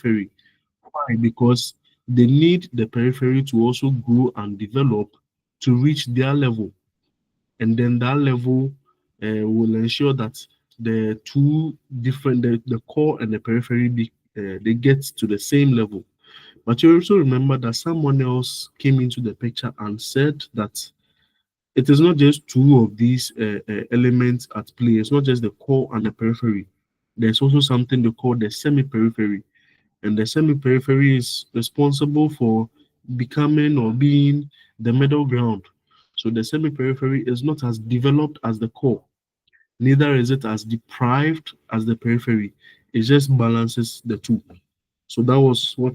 periphery. Why? Because they need the periphery to also grow and develop to reach their level. And then that level will ensure that the two different, the core and the periphery, they get to the same level. But you also remember that someone else came into the picture and said that it is not just two of these elements at play. It's not just the core and the periphery. There's also something they call the semi-periphery, and the semi-periphery is responsible for becoming or being the middle ground. So the semi-periphery is not as developed as the core, neither is it as deprived as the periphery. It just balances the two. So that was what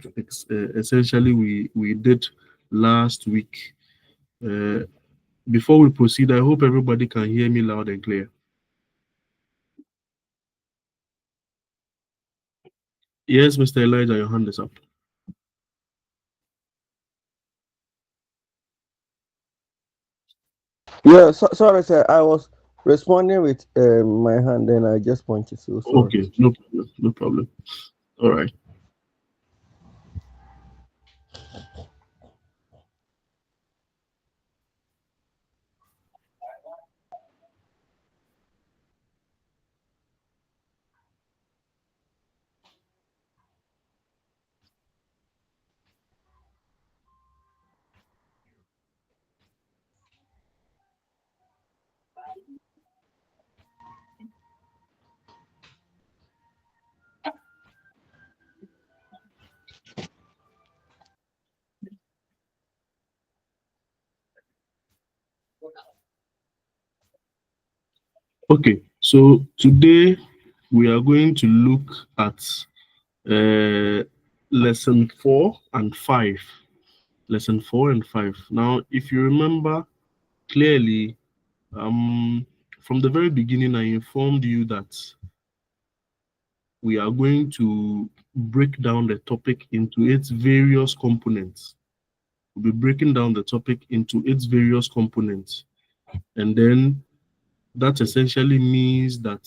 essentially we did last week. Uh, Before we proceed, I hope everybody can hear me loud and clear. Yes, Mr. Elijah, your hand is up. Yeah, sorry, sir. I was responding with my hand, and I just pointed. So sorry. Okay, no problem, no problem. All right. Okay, so today we are going to look at uh, lesson 4 and 5. Lesson 4 and 5. Now, if you remember clearly, from the very beginning, I informed you that we are going to break down the topic into its various components. We'll be breaking down the topic into its various components. And then that essentially means that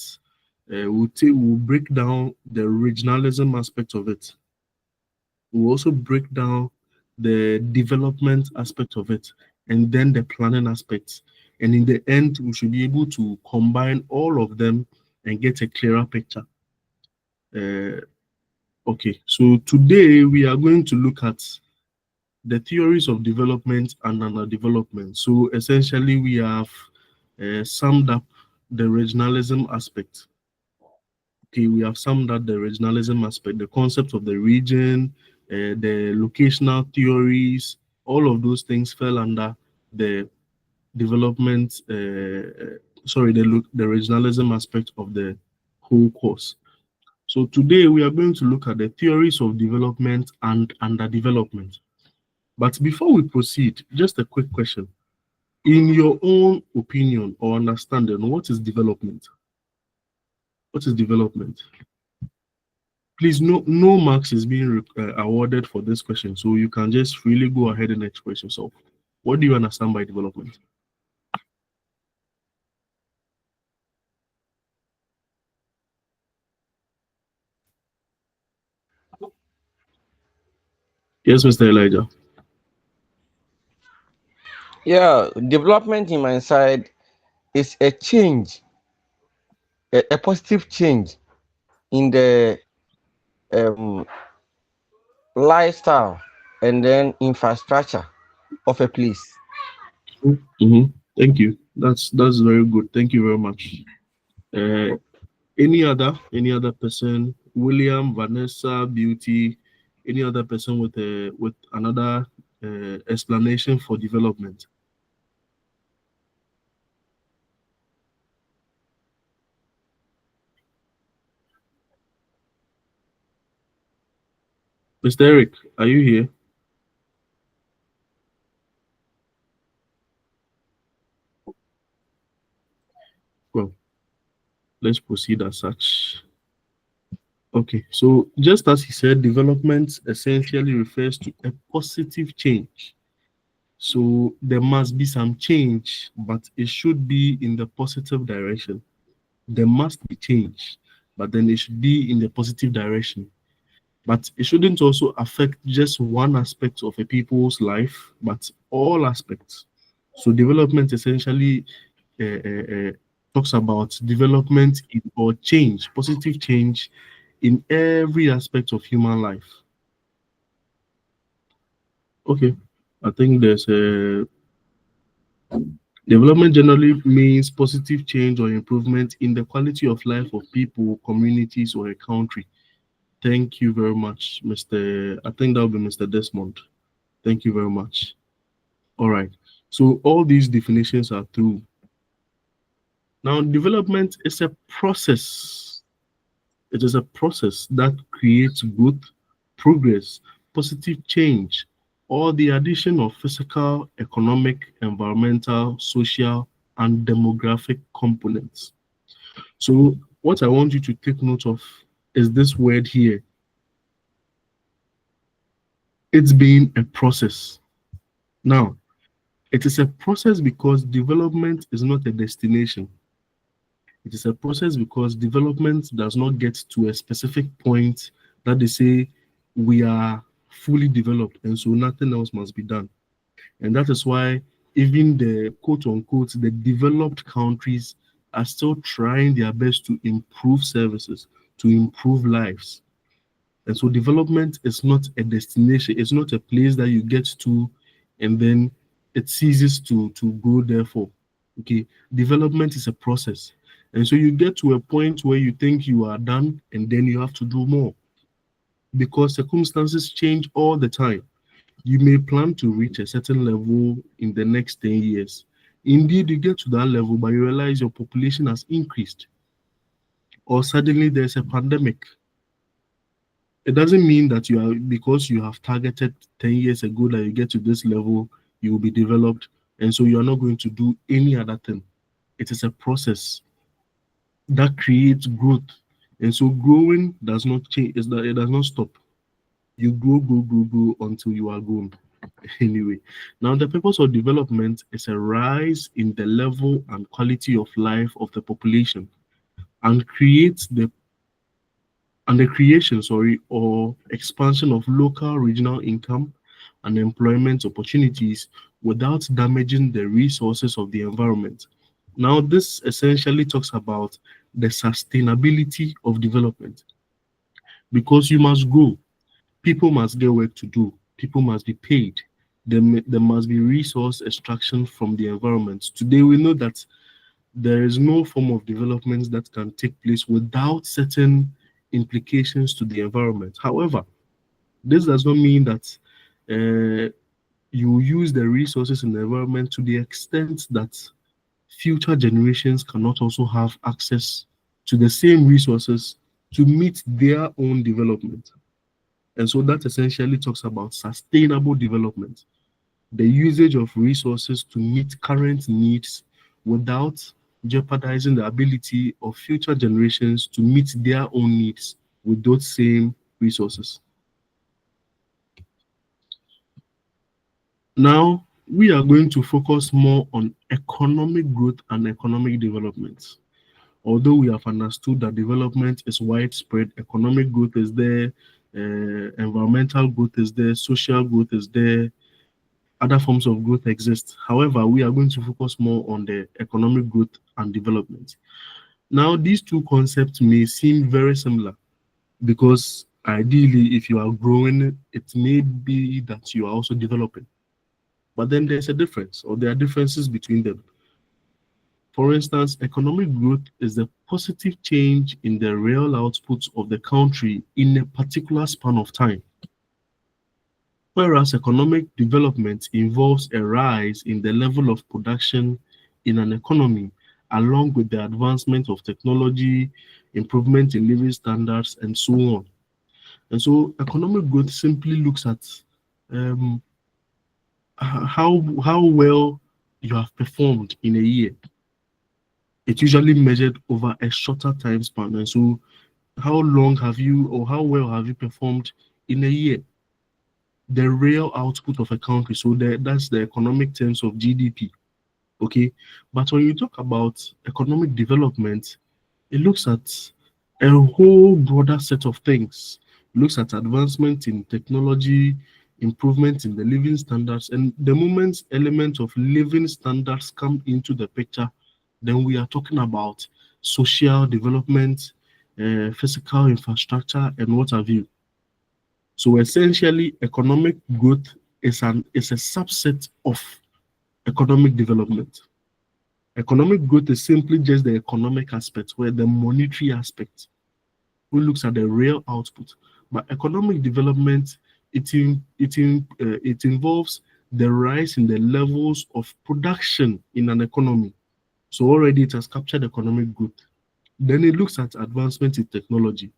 we'll break down the regionalism aspect of it. We'll also break down the development aspect of it, and then the planning aspects. And in the end, we should be able to combine all of them and get a clearer picture. Uh, okay, so today we are going to look at the theories of development and underdevelopment. So essentially, we have summed up the regionalism aspect. Okay, we have summed up the regionalism aspect, the concept of the region, the locational theories, all of those things fell under the development, sorry, the regionalism aspect of the whole course. So today we are going to look at the theories of development and underdevelopment. But before we proceed, just a quick question. In your own opinion or understanding, what is development? What is development? Please, no marks is being awarded for this question, so you can just freely go ahead and express yourself. What do you understand by development? Yes, Mr. Elijah. Yeah, development in my side is a change, a positive change in the um, lifestyle and then infrastructure of a place. Mm-hmm. Thank you. That's very good. Thank you very much. Uh, any other person? William, Vanessa, Beauty, any other person with another explanation for development? Mr. Eric, are you here? Well, let's proceed as such. Okay, so just as he said, development essentially refers to a positive change. So there must be some change, but it should be in the positive direction. There must be change, but then it should be in the positive direction. but it shouldn't also affect just one aspect of a people's life, but all aspects. So development essentially talks about development or change, positive change in every aspect of human life. Okay, I think there's a development generally means positive change or improvement in the quality of life of people, communities, or a country. Thank you very much, Mr. I think that will be Mr. Desmond. Thank you very much. All right. So all these definitions are true. Now, development is a process. It is a process that creates growth, progress, positive change, or the addition of physical, economic, environmental, social, and demographic components. So, what I want you to take note of is this word here. It's been a process. Now, it is a process because development is not a destination. It is a process because development does not get to a specific point that they say we are fully developed and so nothing else must be done. And that is why even the quote unquote the developed countries are still trying their best to improve services, to improve lives. And so development is not a destination, it's not a place that you get to and then it ceases to go there for. Okay, development is a process. And so you get to a point where you think you are done and then you have to do more because circumstances change all the time. You may plan to reach a certain level in the next 10 years. Indeed, you get to that level, but you realize your population has increased, or suddenly there's a pandemic. It doesn't mean that you are because you have targeted 10 years ago that you get to this level, you will be developed, and so you are not going to do any other thing. It is a process that creates growth. And so growing does not change, is that it does not stop. You grow until you are grown. Anyway, now the purpose of development is a rise in the level and quality of life of the population and creates the creation, sorry, or expansion of local regional income and employment opportunities without damaging the resources of the environment. Now, this essentially talks about the sustainability of development because you must grow, people must get work to do, people must be paid, there must be resource extraction from the environment. Today, we know that there is no form of development that can take place without certain implications to the environment. However, this does not mean that you use the resources in the environment to the extent that future generations cannot also have access to the same resources to meet their own development. And so that essentially talks about sustainable development, the usage of resources to meet current needs without jeopardizing the ability of future generations to meet their own needs with those same resources. Now, we are going to focus more on economic growth and economic development. Although we have understood that development is widespread, economic growth is there, environmental growth is there, social growth is there, other forms of growth exist. However, we are going to focus more on the economic growth and development. Now, these two concepts may seem very similar because ideally, if you are growing, it may be that you are also developing. But then there's a difference, or there are differences between them. For instance, economic growth is the positive change in the real output of the country in a particular span of time. Whereas economic development involves a rise in the level of production in an economy, along with the advancement of technology, improvement in living standards, and so on. And so economic growth simply looks at um, how well you have performed in a year. It's usually measured over a shorter time span. And so how long have you or how well have you performed in a year? The real output of a country. So that's the economic terms of GDP. Okay. But when you talk about economic development, it looks at a whole broader set of things. looks at advancement in technology, improvement in the living standards, and the moment element of living standards come into the picture, then we are talking about social development, physical infrastructure, and what have you. So essentially, economic growth is a subset of economic development. Economic growth is simply just the economic aspect, where the monetary aspect, who looks at the real output. But economic development, it involves the rise in the levels of production in an economy. So already it has captured economic growth. Then it looks at advancement in technology,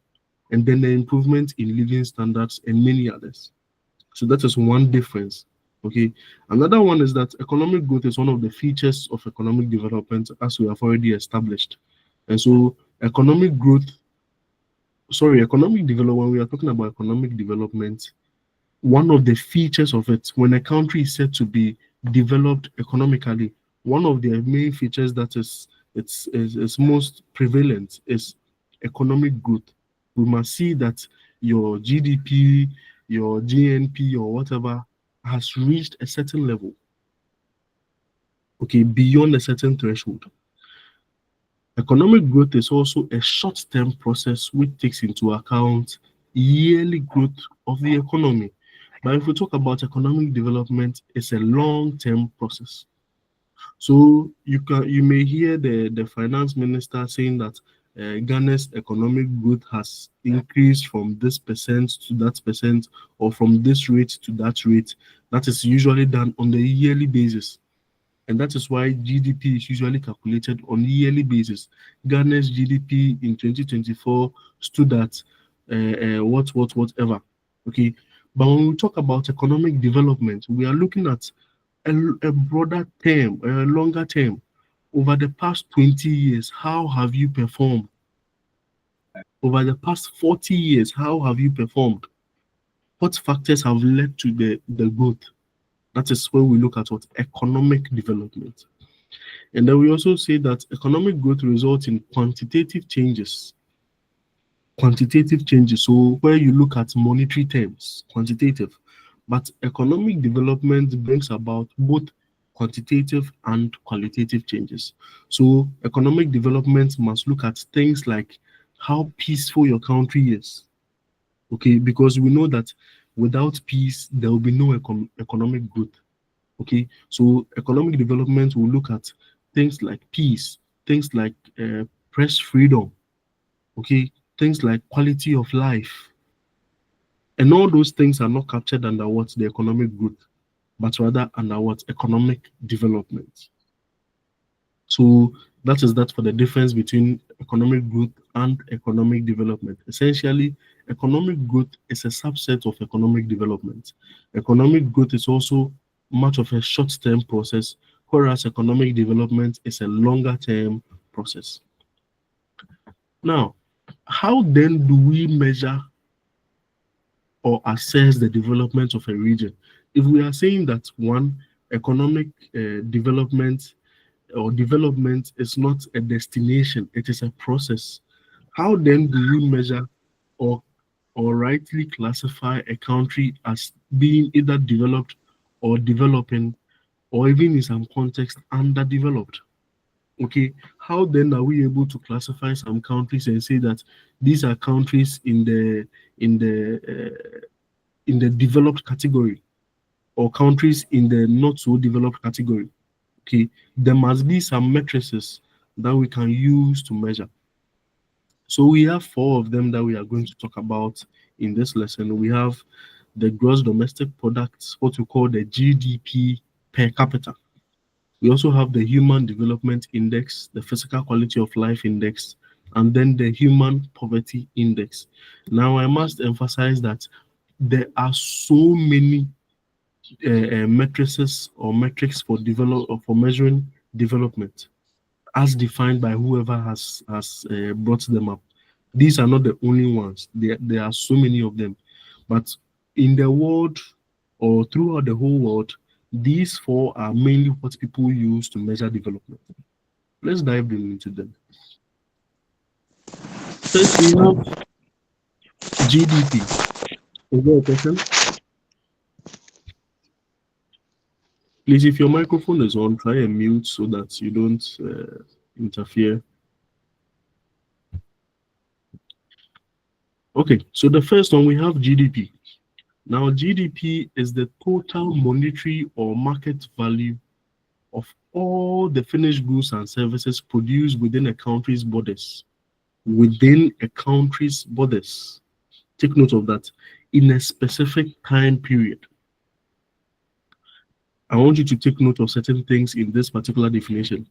and then the improvement in living standards and many others. So that is one difference. Okay. Another one is that economic growth is one of the features of economic development, as we have already established. And so economic development, when we are talking about economic development, one of the features of it, when a country is said to be developed economically, one of the main features that is most prevalent is economic growth. We must see that your GDP, your GNP, or whatever has reached a certain level, okay, beyond a certain threshold. Economic growth is also a short-term process which takes into account yearly growth of the economy. But if we talk about economic development, it's a long-term process. So you may hear the finance minister saying that Ghana's economic growth has increased from this percent to that percent, or from this rate to that rate. That is usually done on the yearly basis. And that is why GDP is usually calculated on yearly basis. Ghana's GDP in 2024 stood at whatever. Okay. But when we talk about economic development, we are looking at a broader term, a longer term. Over the past 20 years, how have you performed? Over the past 40 years, how have you performed? What factors have led to the growth? That is when we look at what economic development. And then we also say that economic growth results in quantitative changes. Quantitative changes, so where you look at monetary terms, quantitative. But economic development brings about both quantitative and qualitative changes. So economic development must look at things like how peaceful your country is. Okay, because we know that without peace, there will be no economic growth. Okay, so economic development will look at things like peace, things like press freedom, okay, things like quality of life, and all those things are not captured under what the economic growth, but rather under what economic development. So that is that for the difference between economic growth and economic development. Essentially, economic growth is a subset of economic development. Economic growth is also much of a short-term process, whereas economic development is a longer-term process. Now, how then do we measure or assess the development of a region? If we are saying that one, economic development or development is not a destination, it is a process. How then do we measure or rightly classify a country as being either developed or developing, or even in some context underdeveloped? Okay, how then are we able to classify some countries and say that these are countries in the in the developed category, or countries in the not so developed category? Okay, there must be some matrices that we can use to measure. So we have four of them that we are going to talk about in this lesson. We have the gross domestic product, what we call the GDP per capita. We also have the Human Development Index, the Physical Quality of Life Index, and then the Human Poverty Index. Now, I must emphasize that there are so many matrices or metrics for measuring development, as defined by whoever has brought them up. These are not the only ones. There are so many of them, but in the world or throughout the whole world, these four are mainly what people use to measure development. Let's dive into them. First, we have GDP. Is there a question? Please, if your microphone is on, try and mute so that you don't interfere. Okay, so the first one we have GDP. Now, GDP is the total monetary or market value of all the finished goods and services produced within a country's borders. Within a country's borders. Take note of that. In a specific time period. I want you to take note of certain things in this particular definition.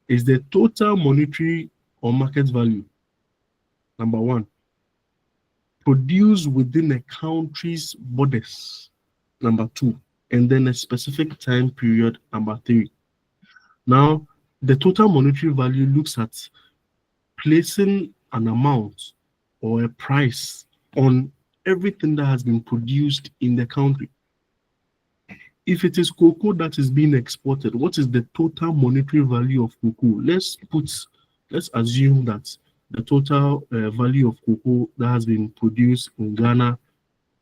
Is the total monetary or market value, number one, produced within a country's borders, number two, and then a specific time period, number three. Now, the total monetary value looks at placing an amount or a price on everything that has been produced in the country. If it is cocoa that is being exported, what is the total monetary value of cocoa? Let's assume that the total value of cocoa that has been produced in Ghana,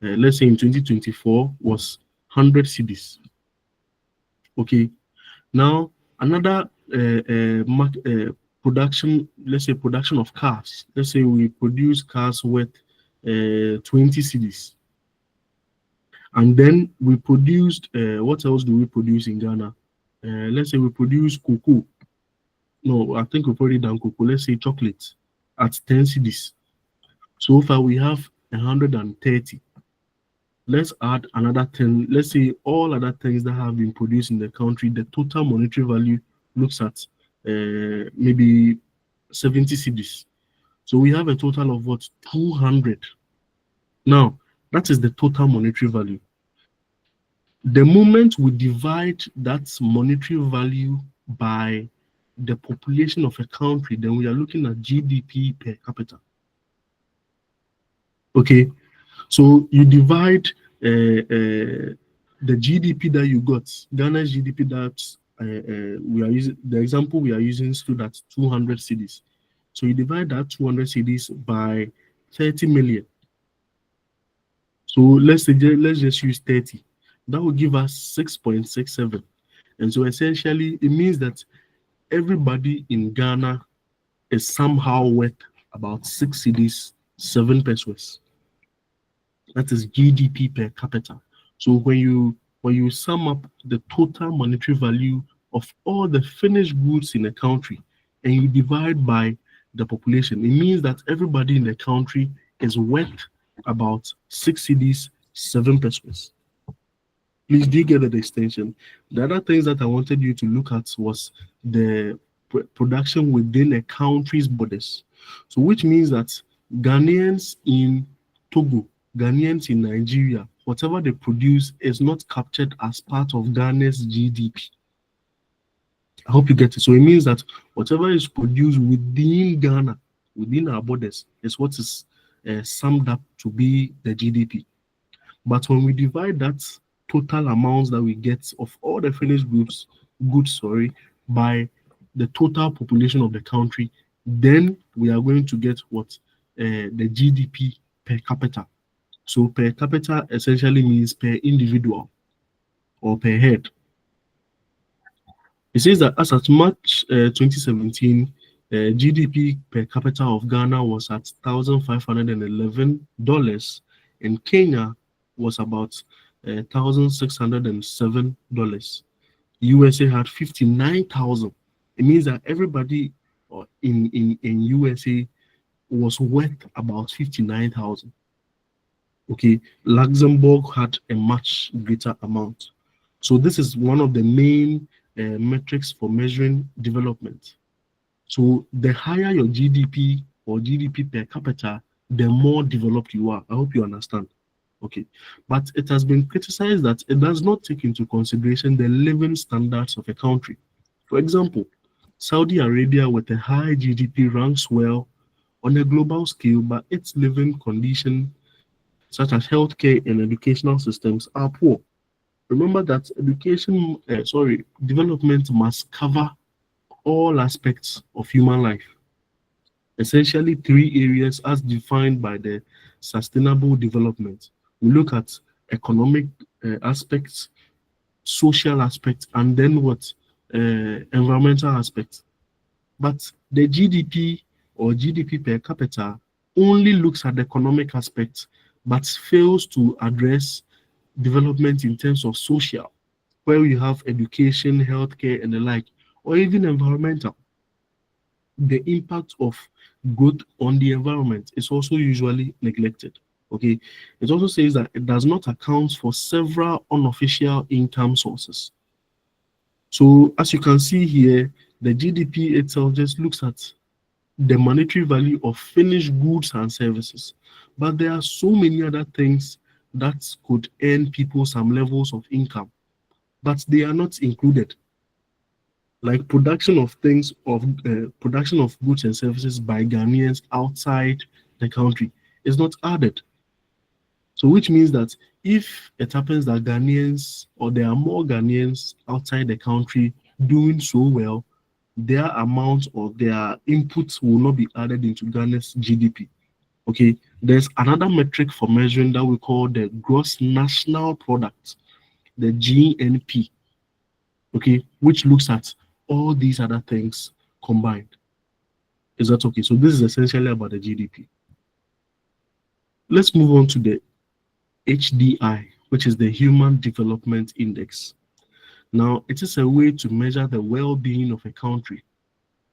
let's say in 2024, was 100 cedis. Okay. Now another production, let's say production of cars. Let's say we produce cars worth 20 cedis. And then we produced, what else do we produce in Ghana? Let's say we produce cocoa. No, I think we've already done cocoa. Let's say chocolate at 10 cedis. So far we have 130. Let's add another 10. Let's say all other things that have been produced in the country, the total monetary value looks at maybe 70 cedis. So we have a total of what? 200. Now, that is the total monetary value. The moment we divide that monetary value by the population of a country, then we are looking at GDP per capita. Okay, so you divide the GDP that you got, Ghana's GDP that we are using, the example we are using stood at 200 cedis. So you divide that 200 cedis by 30 million. So let's just use 30. That will give us 6.67. And so essentially, it means that everybody in Ghana is somehow worth about 6 cedis, 7 pesos. That is GDP per capita. So when you sum up the total monetary value of all the finished goods in a country and you divide by the population, it means that everybody in the country is worth about 6 cedis, 7 pesos. Please do get the distinction. The other things that I wanted you to look at was the production within a country's borders. So which means that Ghanaians in Togo, Ghanaians in Nigeria, whatever they produce is not captured as part of Ghana's GDP. I hope you get it. So it means that whatever is produced within Ghana, within our borders, is what is summed up to be the GDP. But when we divide that total amounts that we get of all the finished goods by the total population of the country, then we are going to get what the GDP per capita. So per capita essentially means per individual or per head. It says that as at March 2017, GDP per capita of Ghana was at $1,511, and Kenya was about $1,607. USA had 59,000. It means that everybody in USA was worth about 59,000. Okay, Luxembourg had a much greater amount. So this is one of the main metrics for measuring development. So the higher your GDP or GDP per capita, the more developed you are. I hope you understand. Okay, but it has been criticized that it does not take into consideration the living standards of a country. For example, Saudi Arabia with a high GDP ranks well on a global scale, but its living conditions, such as healthcare and educational systems, are poor. Remember that development must cover all aspects of human life. Essentially, 3 areas as defined by the Sustainable Development. We look at economic aspects, social aspects, and then what? Environmental aspects. But the GDP or GDP per capita only looks at the economic aspects, but fails to address development in terms of social, where we have education, healthcare, and the like, or even environmental. The impact of growth on the environment is also usually neglected. Okay, it also says that it does not account for several unofficial income sources. So, as you can see here, the GDP itself just looks at the monetary value of finished goods and services. But there are so many other things that could earn people some levels of income, but they are not included. Like production of goods and services by Ghanaians outside the country is not added. So, which means that if it happens that Ghanaians or there are more Ghanaians outside the country doing so well, their amount or their inputs will not be added into Ghana's GDP. Okay, there's another metric for measuring that we call the gross national product, the GNP. Okay, which looks at all these other things combined. Is that okay? So this is essentially about the GDP. Let's move on to the HDI, which is the Human Development Index. Now, it is a way to measure the well-being of a country.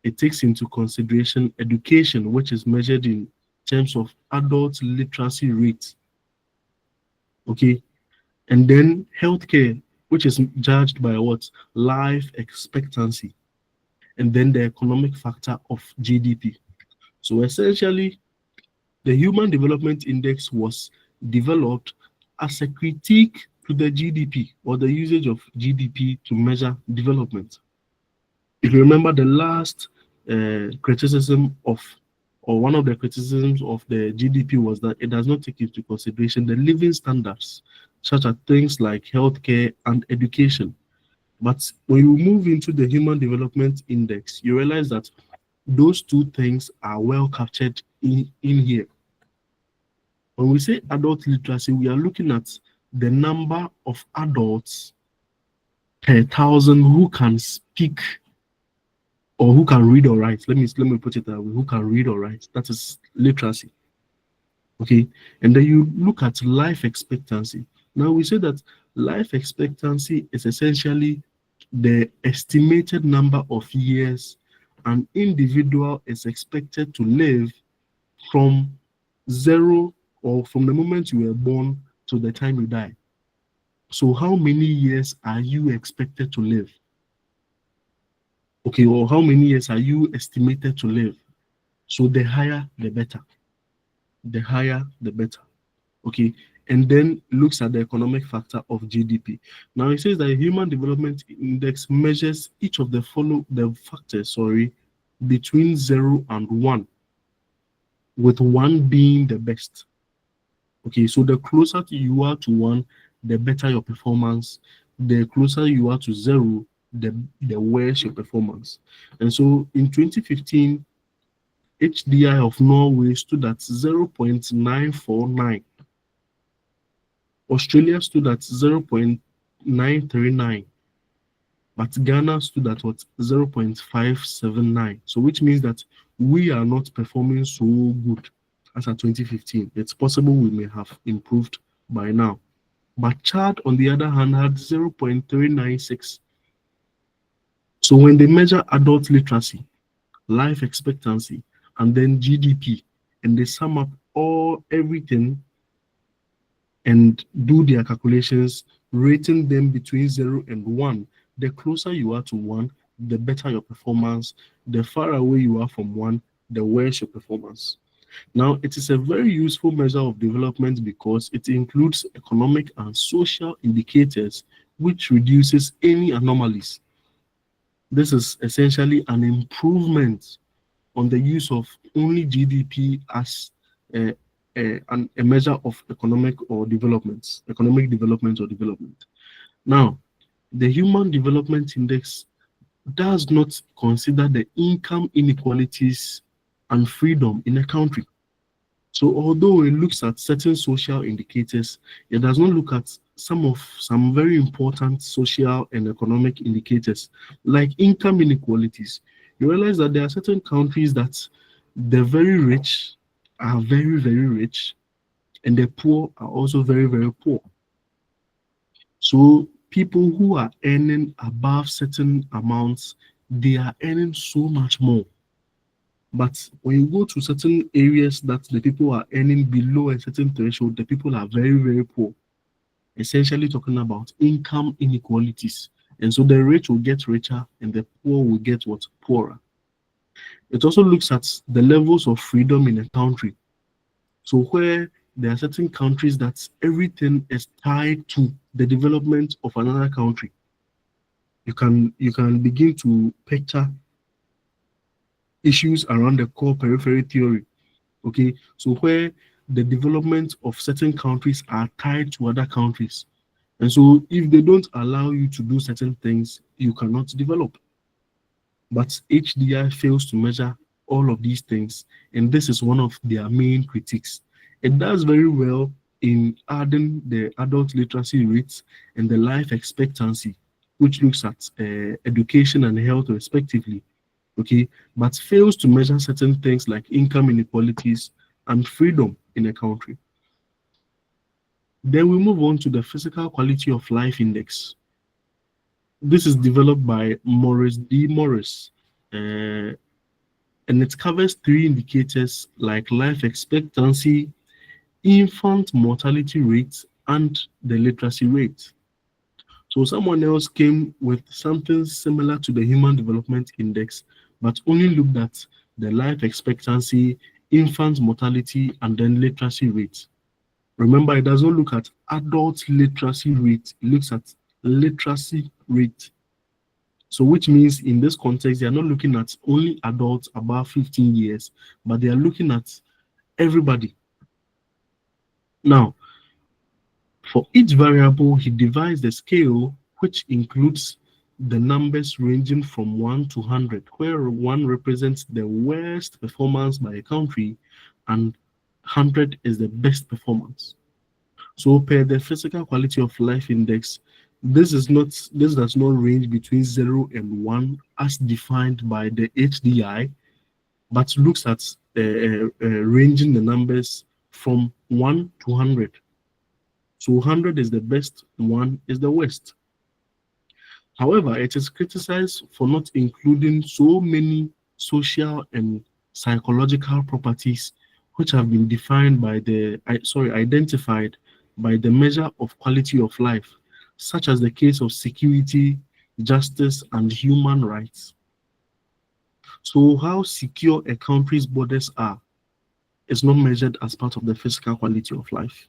It takes into consideration education, which is measured in terms of adult literacy rate, okay, and then healthcare, which is judged by what? Life expectancy, and then the economic factor of GDP. So essentially, the Human Development Index was developed as a critique to the GDP or the usage of GDP to measure development. If you remember, the last criticism of, or one of the criticisms of the GDP was that it does not take into consideration the living standards, such as things like healthcare and education. But when you move into the Human Development Index, you realize that those two things are well captured in here. When we say adult literacy, we are looking at the number of adults per thousand who can speak or who can read or write. Let me put it that way. Who can read or write? That is literacy. Okay, and then you look at life expectancy. Now we say that life expectancy is essentially the estimated number of years an individual is expected to live from zero or from the moment you were born to the time you die. So how many years are you expected to live? Okay, or how many years are you estimated to live? So the higher, the better. The higher, the better. Okay, and then looks at the economic factor of GDP. Now it says that Human Development Index measures each of the factors, between 0 and 1, with 1 being the best. Okay, so the closer you are to 1, the better your performance. The closer you are to 0, the worse your performance. And so in 2015, HDI of Norway stood at 0.949. Australia stood at 0.939, but Ghana stood at what? 0.579. So which means that we are not performing so good as at 2015. It's possible we may have improved by now. But Chad, on the other hand, had 0.396. So when they measure adult literacy, life expectancy, and then GDP, and they sum up everything and do their calculations, rating them between 0 and 1, the closer you are to 1, the better your performance. The far away you are from 1, the worse your performance. Now, it is a very useful measure of development because it includes economic and social indicators, which reduces any anomalies. This is essentially an improvement on the use of only GDP as a measure of economic development or development. Now, the Human Development Index does not consider the income inequalities and freedom in a country. So although it looks at certain social indicators, it does not look at some very important social and economic indicators like income inequalities. You realize that there are certain countries that the very rich are very, very rich and the poor are also very, very poor. So people who are earning above certain amounts, they are earning so much more. But when you go to certain areas that the people are earning below a certain threshold, the people are very, very poor. Essentially talking about income inequalities. And so the rich will get richer and the poor will get what? Poorer. It also looks at the levels of freedom in a country. So where there are certain countries that everything is tied to the development of another country. You can begin to picture issues around the core periphery theory. Okay, so where the development of certain countries are tied to other countries, and so if they don't allow you to do certain things, you cannot develop. But HDI fails to measure all of these things, and this is one of their main critiques. It does very well in adding the adult literacy rates and the life expectancy, which looks at education and health respectively, okay, but fails to measure certain things like income inequalities and freedom in a country. Then we move on to the physical quality of life index. This is developed by Morris D. Morris, uh, and it covers three indicators like life expectancy, infant mortality rate, and the literacy rate. So someone else came with something similar to the Human Development Index, but only looked at the life expectancy, infant mortality, and then literacy rate. Remember, it doesn't look at adult literacy rate, it looks at literacy rate. So, which means in this context, they are not looking at only adults above 15 years, but they are looking at everybody. Now, for each variable, he devised a scale which includes the numbers ranging from 1 to 100, where 1 represents the worst performance by a country and 100 is the best performance. So per the physical quality of life index, this does not range between 0 and 1 as defined by the HDI, but looks at ranging the numbers from 1 to 100. So 100 is the best, 1 is the worst. However, it is criticized for not including so many social and psychological properties which have been defined by identified by the measure of quality of life, such as the case of security, justice, and human rights. So how secure a country's borders are is not measured as part of the physical quality of life.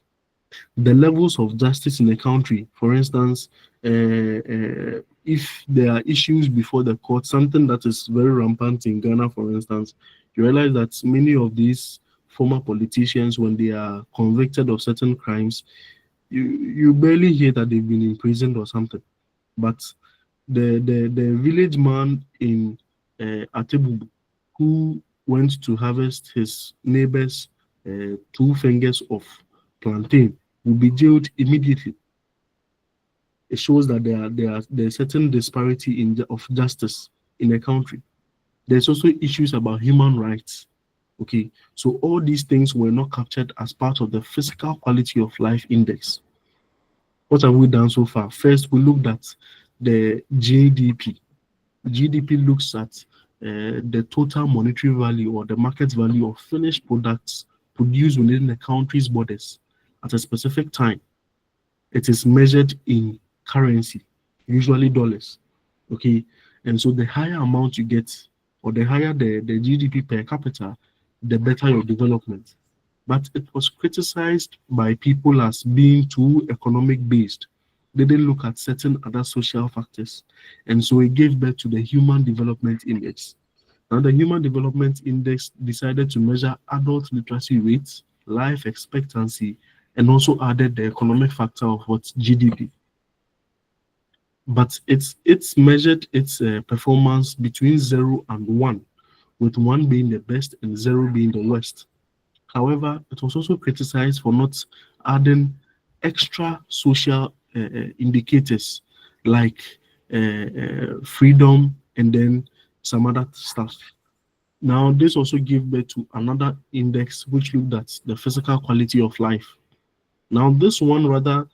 The levels of justice in a country, for instance, if there are issues before the court, something that is very rampant in Ghana, for instance, you realize that many of these former politicians, when they are convicted of certain crimes, you barely hear that they've been imprisoned or something. But the village man in Atebubu who went to harvest his neighbor's 2 fingers of plantain will be jailed immediately. It shows that there's certain disparity of justice in a country. There's also issues about human rights. Okay, so all these things were not captured as part of the physical quality of life index. What have we done so far? First, we looked at the GDP. GDP looks at the total monetary value or the market value of finished products produced within the country's borders at a specific time. It is measured in currency, usually dollars. Okay, and so the higher amount you get, or the higher the GDP per capita, the better your development. But it was criticized by people as being too economic based. They didn't look at certain other social factors. And so it gave birth to the Human Development Index. Now, the Human Development Index decided to measure adult literacy rates, life expectancy, and also added the economic factor of what GDP. But it's measured its performance between 0 and 1, with 1 being the best and 0 being the worst. However, it was also criticized for not adding extra social indicators like freedom and then some other stuff. Now, this also gave birth to another index which looked at the physical quality of life. Now, this one rather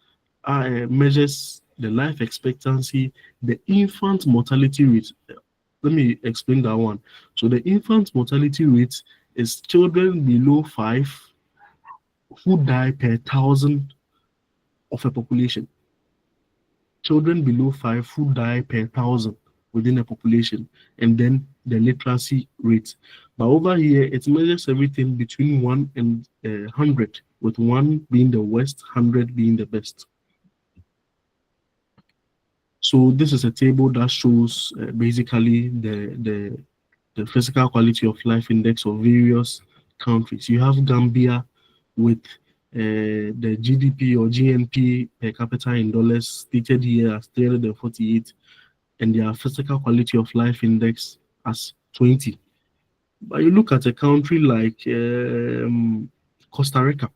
measures the life expectancy, the infant mortality rate. Let me explain that one. So, the infant mortality rate is children below 5 who die per thousand of a population. Children below 5 who die per thousand within a population, and then the literacy rate. But over here, it measures everything between 1 and 100, with 1 being the worst, 100 being the best. So this is a table that shows basically the physical quality of life index of various countries. You have Gambia with the GDP or GNP per capita in dollars stated here as 348, and their physical quality of life index as 20. But you look at a country like Costa Rica.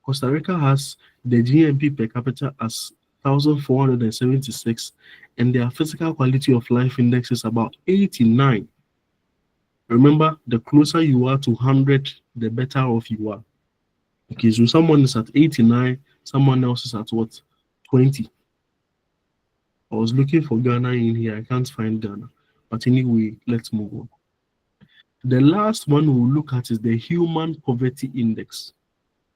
Costa Rica has the GNP per capita as 1,476, and their physical quality of life index is about 89. Remember, the closer you are to 100, the better off you are. Okay, so someone is at 89, someone else is at what? 20. I was looking for Ghana in here, I can't find Ghana. But anyway, let's move on. The last one we'll look at is the Human Poverty Index.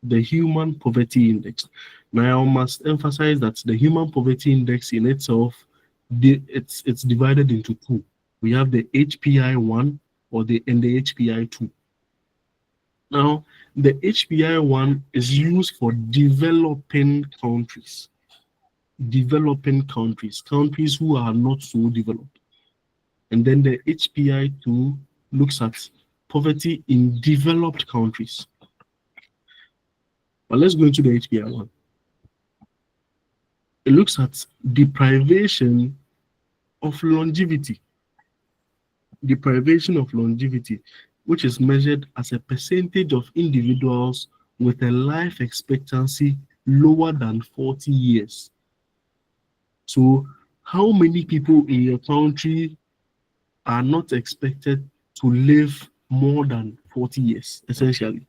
The Human Poverty Index. Now, I must emphasize that the Human Poverty Index in itself, it's divided into two. We have the HPI 1 and the HPI 2. Now, the HPI 1 is used for developing countries. Developing countries, countries who are not so developed. And then the HPI 2 looks at poverty in developed countries. But let's go into the HPI 1. It looks at deprivation of longevity. Deprivation of longevity, which is measured as a percentage of individuals with a life expectancy lower than 40 years. So, how many people in your country are not expected to live more than 40 years, essentially?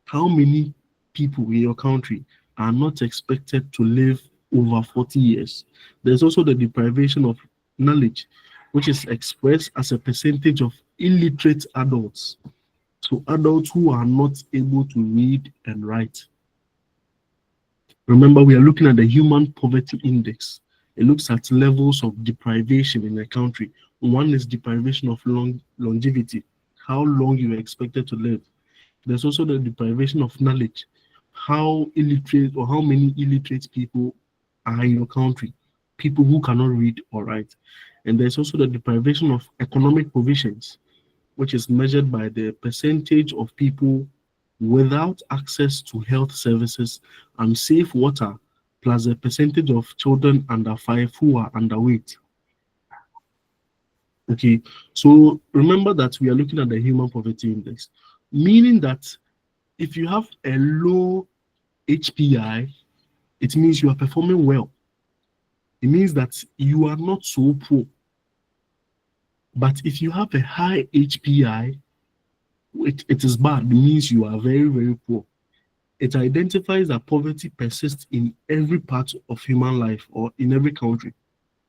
How many people in your country are not expected to live over 40 years? There's also the deprivation of knowledge, which is expressed as a percentage of illiterate adults. So adults who are not able to read and write. Remember, we are looking at the Human Poverty Index. It looks at levels of deprivation in a country. One is deprivation of longevity, how long you are expected to live. There's also the deprivation of knowledge, how illiterate or how many illiterate people are in your country, people who cannot read or write. And there's also the deprivation of economic provisions, which is measured by the percentage of people without access to health services and safe water, plus the percentage of children under 5 who are underweight. Okay, so remember that we are looking at the Human Poverty Index, meaning that if you have a low HPI, it means you are performing well. It means that you are not so poor. But if you have a high HPI, it is bad. It means you are very, very poor. It identifies that poverty persists in every part of human life or in every country.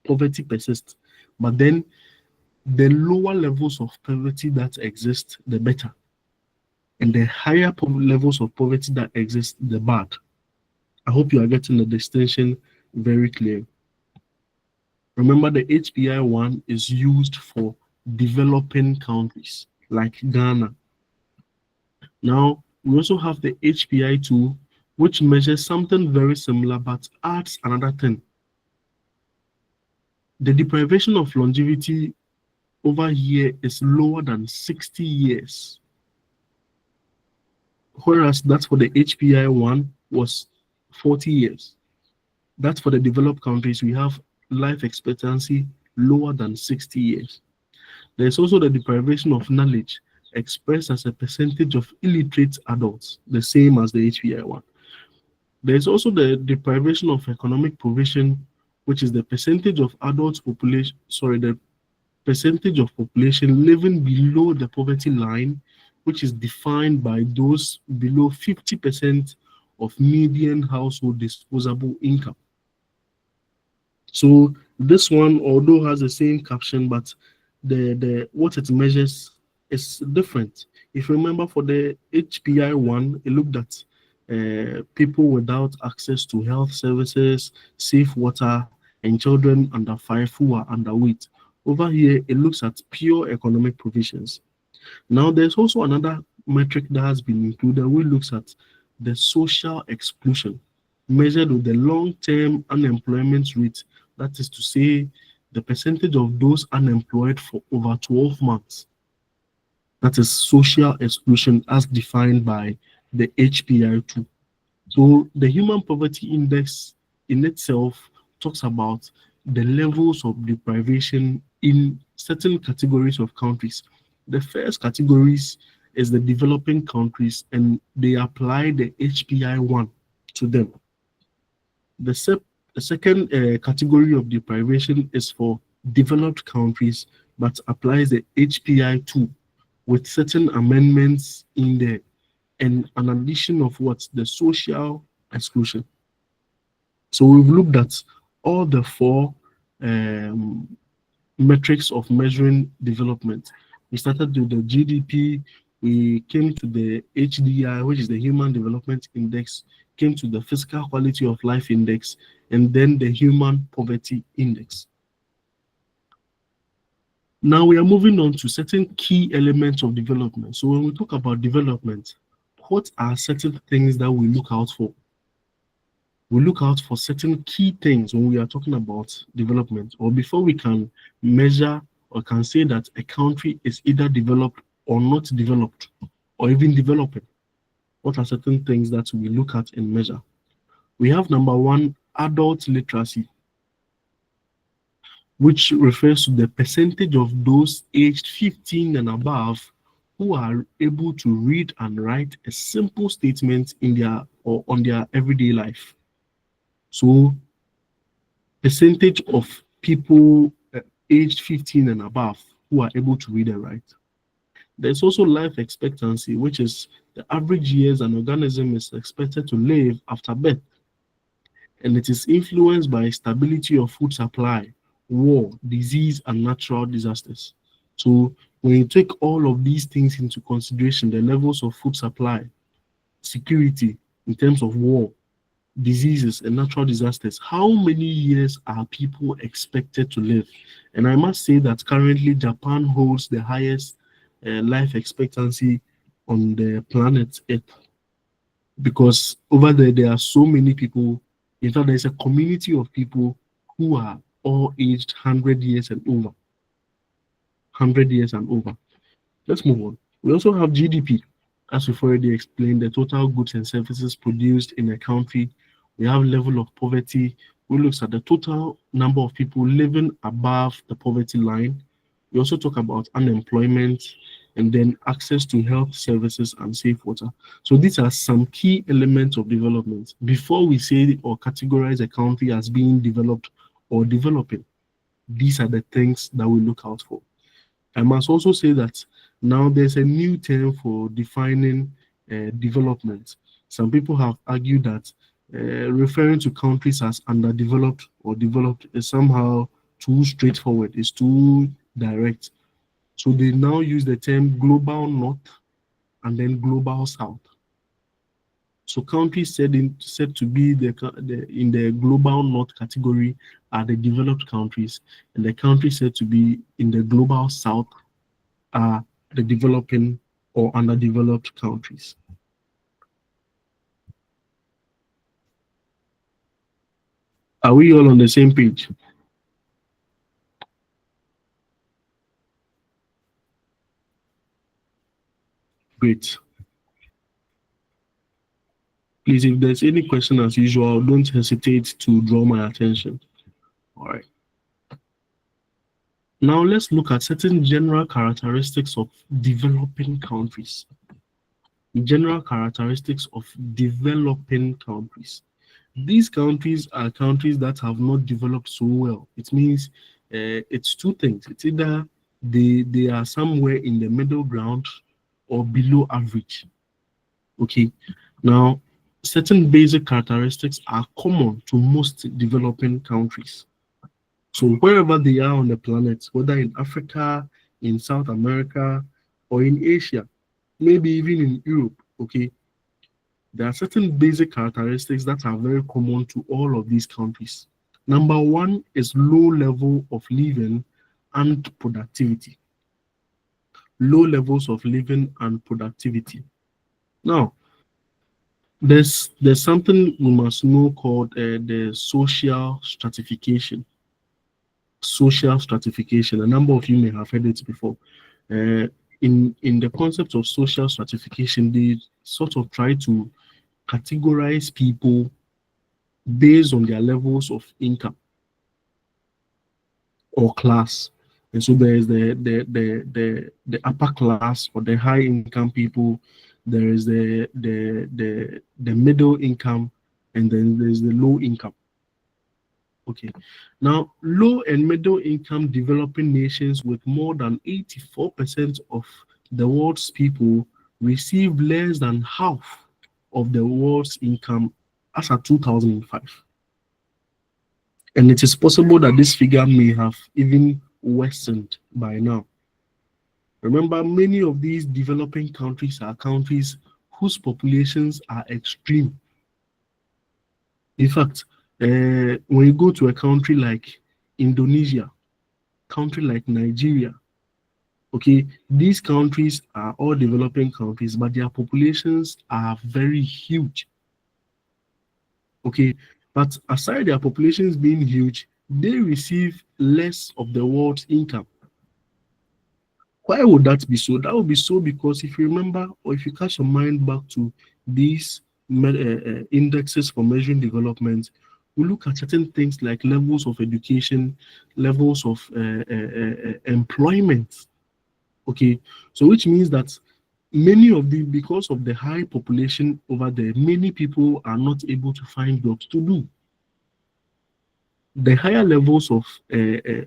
Poverty persists. But then the lower levels of poverty that exist, the better. And the higher levels of poverty that exist, the bad. I hope you are getting the distinction very clear. Remember, the HPI 1 is used for developing countries like Ghana. Now, we also have the HPI 2, which measures something very similar but adds another thing. The deprivation of longevity over here is lower than 60 years. Whereas that's for the HPI 1 was 40 years. That's for the developed countries. We have life expectancy lower than 60 years. There's also the deprivation of knowledge. expressed as a percentage of illiterate adults, the same as the HPI one. There's also the deprivation of economic provision, which is the percentage of adults population, sorry, the percentage of population living below the poverty line, which is defined by those below 50% of median household disposable income. So this one, although has the same caption, but the what it measures is different. If you remember, for the HPI one, it looked at people without access to health services, safe water, and children under 5 who are underweight. Over here, it looks at pure economic provisions. Now, there's also another metric that has been included, which looks at the social exclusion measured with the long-term unemployment rate. That is to say, the percentage of those unemployed for over 12 months. That is social exclusion as defined by the HPI2. So the Human Poverty Index in itself talks about the levels of deprivation in certain categories of countries. The first categories is the developing countries, and they apply the HPI 1 to them. The second category of deprivation is for developed countries, but applies the HPI 2 with certain amendments in there, and an addition of what the social exclusion. So we've looked at all the four um, metrics of measuring development. We started with the GDP, we came to the HDI, which is the Human Development Index, came to the Physical Quality of Life Index, and then the Human Poverty Index. Now we are moving on to certain key elements of development. So when we talk about development, what are certain things that we look out for? We look out for certain key things when we are talking about development, or before we can measure or can say that a country is either developed or not developed, or even developing. What are certain things that we look at and measure? We have number one, adult literacy, which refers to the percentage of those aged 15 and above who are able to read and write a simple statement in their or on their everyday life. So percentage of people aged 15 and above who are able to read and write. There's also life expectancy, which is the average years an organism is expected to live after birth, and it is influenced by stability of food supply, war, disease, and natural disasters. So when you take all of these things into consideration, the levels of food supply, security in terms of war, diseases, and natural disasters, how many years are people expected to live? And I must say that currently Japan holds the highest life expectancy on the planet Earth, because over there there are so many people. In fact, there's a community of people who are all aged 100 years and over. 100 years and over. Let's move on. We also have GDP. As we've already explained, the total goods and services produced in a country. We have level of poverty. We look at the total number of people living above the poverty line. We also talk about unemployment, and then access to health services and safe water. So these are some key elements of development before we say or categorize a country as being developed or developing. These are the things that we look out for. I must also say that now there's a new term for defining development. Some people have argued that referring to countries as underdeveloped or developed is somehow too straightforward, it's too direct. So they now use the term global north and then global south. So countries said to be in the global north category are the developed countries, and the countries said to be in the global south are the developing or underdeveloped countries. Are we all on the same page? Great. Please, if there's any question as usual, don't hesitate to draw my attention. All right. Now let's look at certain general characteristics of developing countries. General characteristics of developing countries. These countries are countries that have not developed so well. It means it's two things. It's either they are somewhere in the middle ground or below average. Okay. Now, certain basic characteristics are common to most developing countries. So wherever they are on the planet, whether in Africa, in South America, or in Asia, maybe even in Europe, okay, there are certain basic characteristics that are very common to all of these countries. Number one is low level of living and productivity. Low levels of living and productivity. Now, there's something we must know called the social stratification. Social stratification. A number of you may have heard it before. Uh, in the concept of social stratification, they sort of try to categorize people based on their levels of income or class. And so there is the upper class or the high income people, there is the middle income, and then there's the low income. Okay. Now, low and middle income developing nations with more than 84% of the world's people receive less than half of the world's income as of 2005. And it is possible that this figure may have even worsened by now. Remember, many of these developing countries are countries whose populations are extreme. In fact, when you go to a country like Indonesia, country like Nigeria, okay, these countries are all developing countries, but their populations are very huge. Okay, but aside their populations being huge, they receive less of the world's income. Why would that be so? That would be so because if you remember, or if you catch your mind back to these indexes for measuring development, we look at certain things like levels of education, levels of employment. Okay, so which means that many of the because of the high population over there, many people are not able to find jobs to do. The higher levels of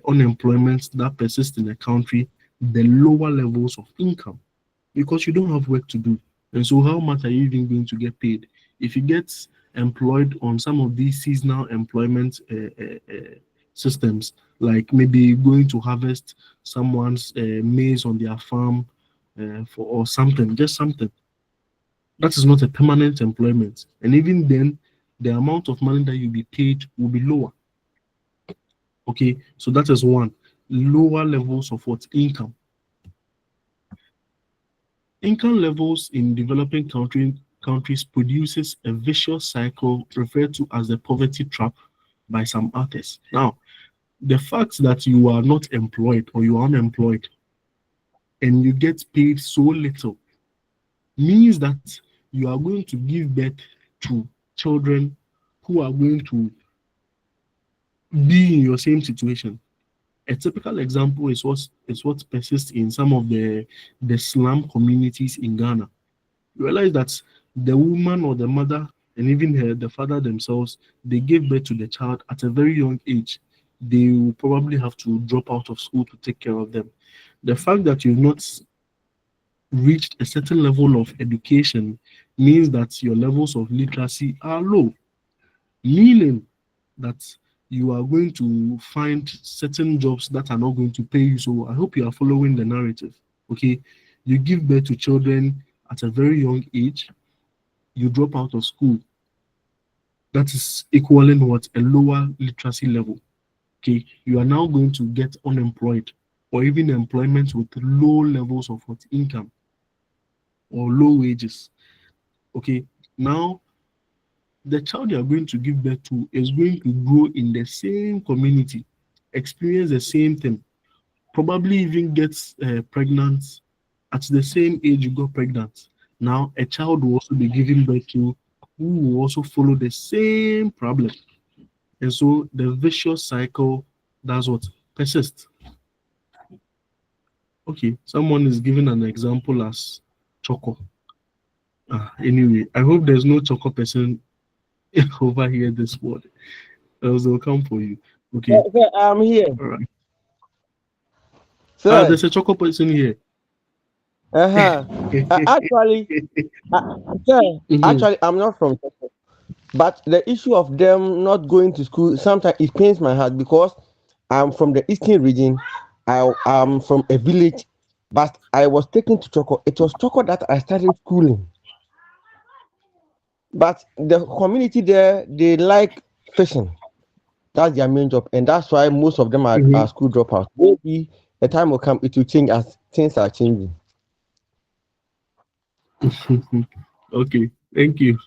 unemployment that persist in a country, the lower levels of income because you don't have work to do. And so, how much are you even going to get paid? If you get employed on some of these seasonal employment systems, like maybe going to harvest someone's maize on their farm for or something, just something, that is not a permanent employment. And even then, the amount of money that you'll be paid will be lower. Okay, so that is one. Lower levels of what income. Income levels in developing countries produces a vicious cycle referred to as the poverty trap by some authors. Now, the fact that you are not employed or you are unemployed and you get paid so little means that you are going to give birth to children who are going to be in your same situation. A typical example is what persists in some of the slum communities in Ghana. You realize that the woman or the mother and even the father themselves, they gave birth to the child at a very young age. They will probably have to drop out of school to take care of them. The fact that you've not reached a certain level of education means that your levels of literacy are low, meaning that you are going to find certain jobs that are not going to pay you. So I hope you are following the narrative. Okay, you give birth to children at a very young age, you drop out of school. That is equaling what a lower literacy level. Okay, you are now going to get unemployed or even employment with low levels of what income or low wages. Okay, now the child you are going to give birth to is going to grow in the same community, experience the same thing, probably even gets pregnant at the same age you got pregnant. Now, a child will also be given birth to who will also follow the same problem. And so the vicious cycle, that's what persists. Okay, someone is giving an example as choco. Anyway, I hope there's no choco person over here this morning. Else they'll come for you. Okay, Sir, I'm here. all right. Sir, There's a choco person here. uh-huh. Actually, uh, sir, Mhm. actually, I'm not from Texas. But the issue of them not going to school, sometimes it pains my heart because I'm from the eastern region. I am from a village, but I was taken to Choco. It was Choco that I started schooling. But the community there, they like fishing. That's their main job, and that's why most of them are Mhm. school dropouts. Maybe the time will come, it will change as things are changing. Okay, thank you.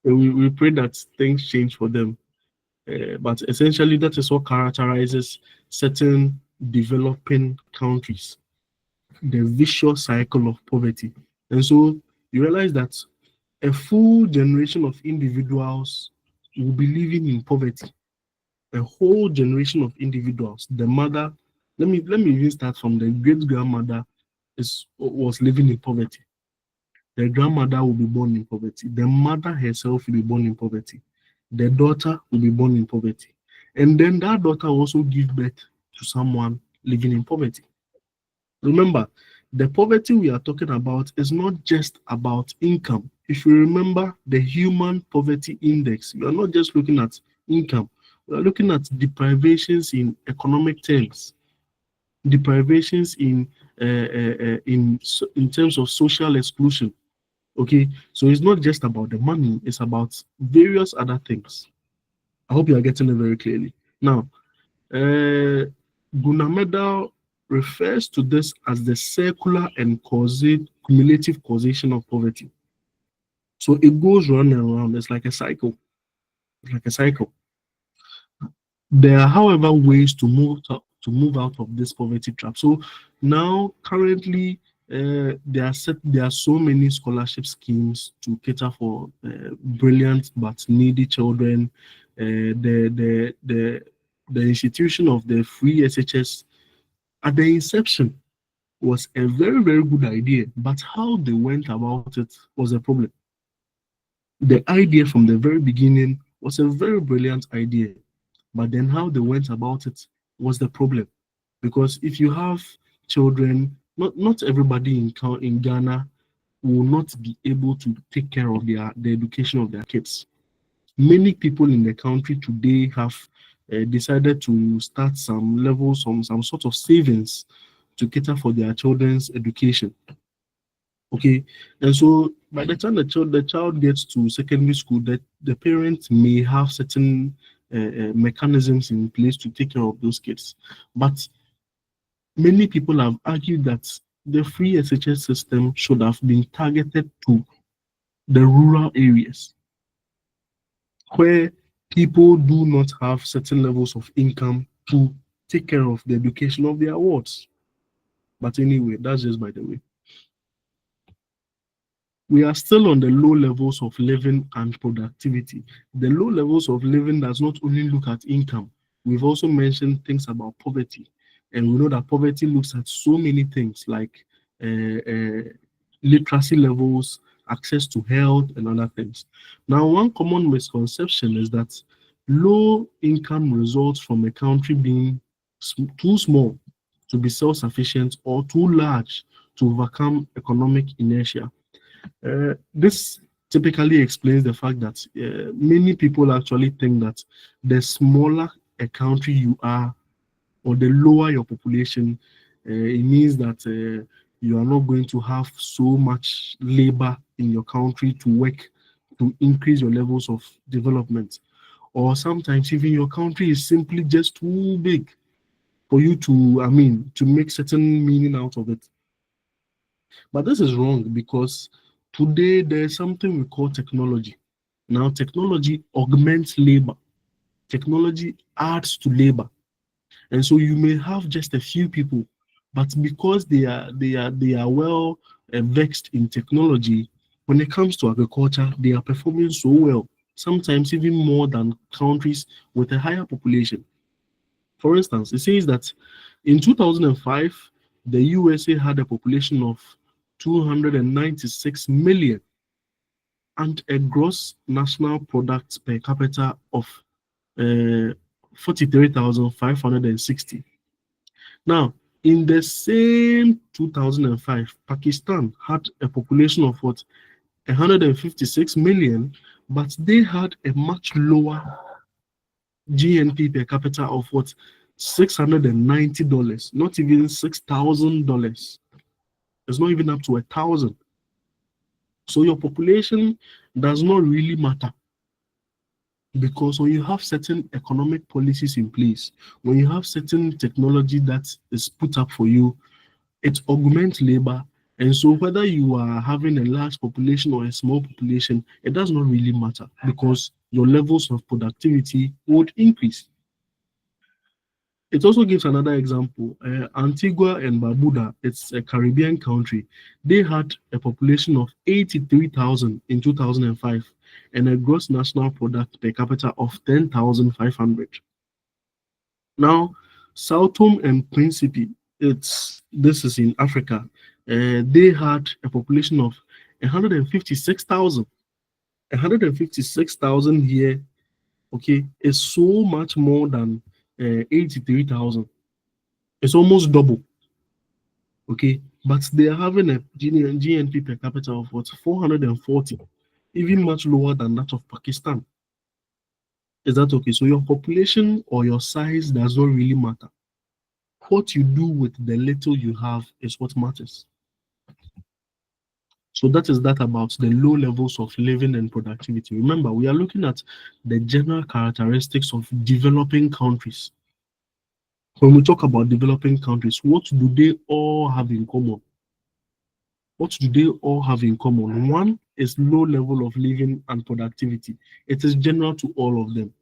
We pray that things change for them. But essentially, that is what characterizes certain developing countries, the vicious cycle of poverty. And so you realize that a full generation of individuals will be living in poverty. A whole generation of individuals. The mother, let me even start from the great grandmother is was living in poverty. The grandmother will be born in poverty. The mother herself will be born in poverty. The daughter will be born in poverty. And then that daughter will also give birth to someone living in poverty. Remember, the poverty we are talking about is not just about income. If you remember the human poverty index, you are not just looking at income, we are looking at deprivations in economic terms, deprivations in terms of social exclusion. Okay, so it's not just about the money, it's about various other things. I hope you are getting it very clearly. Now, uh, Gunnar refers to this as the circular and cumulative causation of poverty. So it goes round and round. It's like a cycle. It's like a cycle. There are, however, ways to move out of this poverty trap. So now, currently, there are so many scholarship schemes to cater for brilliant but needy children. The institution of the free SHS at the inception was a very very good idea, but how they went about it was a problem. The idea from the very beginning was a very brilliant idea, but then how they went about it was the problem. Because if you have children, not everybody in Ghana will not be able to take care of the education of their kids. Many people in the country today have decided to start some sort of savings to cater for their children's education. Okay, and so by the time the child gets to secondary school, the parents may have certain mechanisms in place to take care of those kids. But many people have argued that the free SHS system should have been targeted to the rural areas where people do not have certain levels of income to take care of the education of their wards. But anyway, that's just by the way. We are still on the low levels of living and productivity. The low levels of living does not only look at income, we've also mentioned things about poverty. And we know that poverty looks at so many things like literacy levels, access to health, and other things. Now, one common misconception is that low income results from a country being too small to be self sufficient or too large to overcome economic inertia. This typically explains the fact that many people actually think that the smaller a country you are, or the lower your population, it means that you are not going to have so much labor in your country to work to increase your levels of development. Or sometimes even your country is simply just too big for you to, I mean, to make certain meaning out of it. But this is wrong because today there's something we call technology. Now, technology augments labor, technology adds to labor. And so you may have just a few people, but because they are well vexed in technology, when it comes to agriculture, they are performing so well, sometimes even more than countries with a higher population. For instance, it says that in 2005, The USA had a population of 296 million and a gross national product per capita of 43,560. Now, in the same 2005, Pakistan had a population of what? 156 million, but they had a much lower GNP per capita of what? $690, not even $6,000. It's not even up to 1,000. So your population does not really matter, because when you have certain economic policies in place, when you have certain technology that is put up for you, it augments labor. And so whether you are having a large population or a small population, it does not really matter, because your levels of productivity would increase. It also gives another example. Antigua and Barbuda, it's a Caribbean country. They had a population of 83,000 in 2005 and a gross national product per capita of 10,500. Now, Sao Tome and Principe, this is in Africa. They had a population of 156,000. 156,000 here, okay, is so much more than 83,000. It's almost double, okay? But they are having a GNP per capita of what, 440, even much lower than that of Pakistan. Is that okay? So your population or your size does not really matter. What you do with the little you have is what matters. So that is that about the low levels of living and productivity. Remember, we are looking at the general characteristics of developing countries. When we talk about developing countries, what do they all have in common? What do they all have in common? One is low level of living and productivity. It is general to all of them.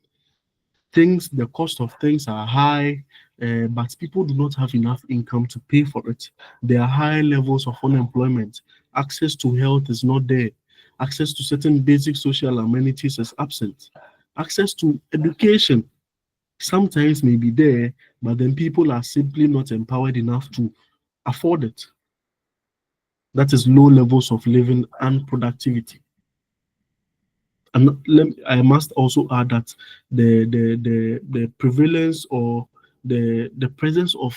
The cost of things are high, but people do not have enough income to pay for it. There are high levels of unemployment. Access to health is not there. Access to certain basic social amenities is absent. Access to education sometimes may be there, but then people are simply not empowered enough to afford it. That is low levels of living and productivity. And I must also add that the prevalence or the presence of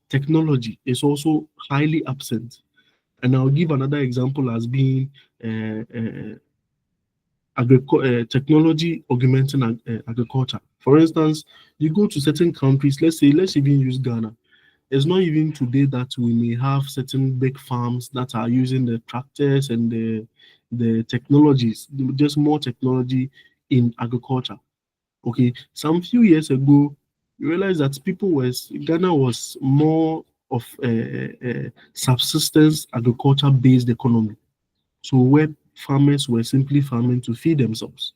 technology is also highly absent. And I'll give another example as being technology augmenting agriculture. For instance, you go to certain countries, let's even use Ghana. It's not even today that we may have certain big farms that are using the tractors and the technologies, just more technology in agriculture. Okay, some few years ago, you realize that Ghana was more of a subsistence agriculture based economy. So where farmers were simply farming to feed themselves.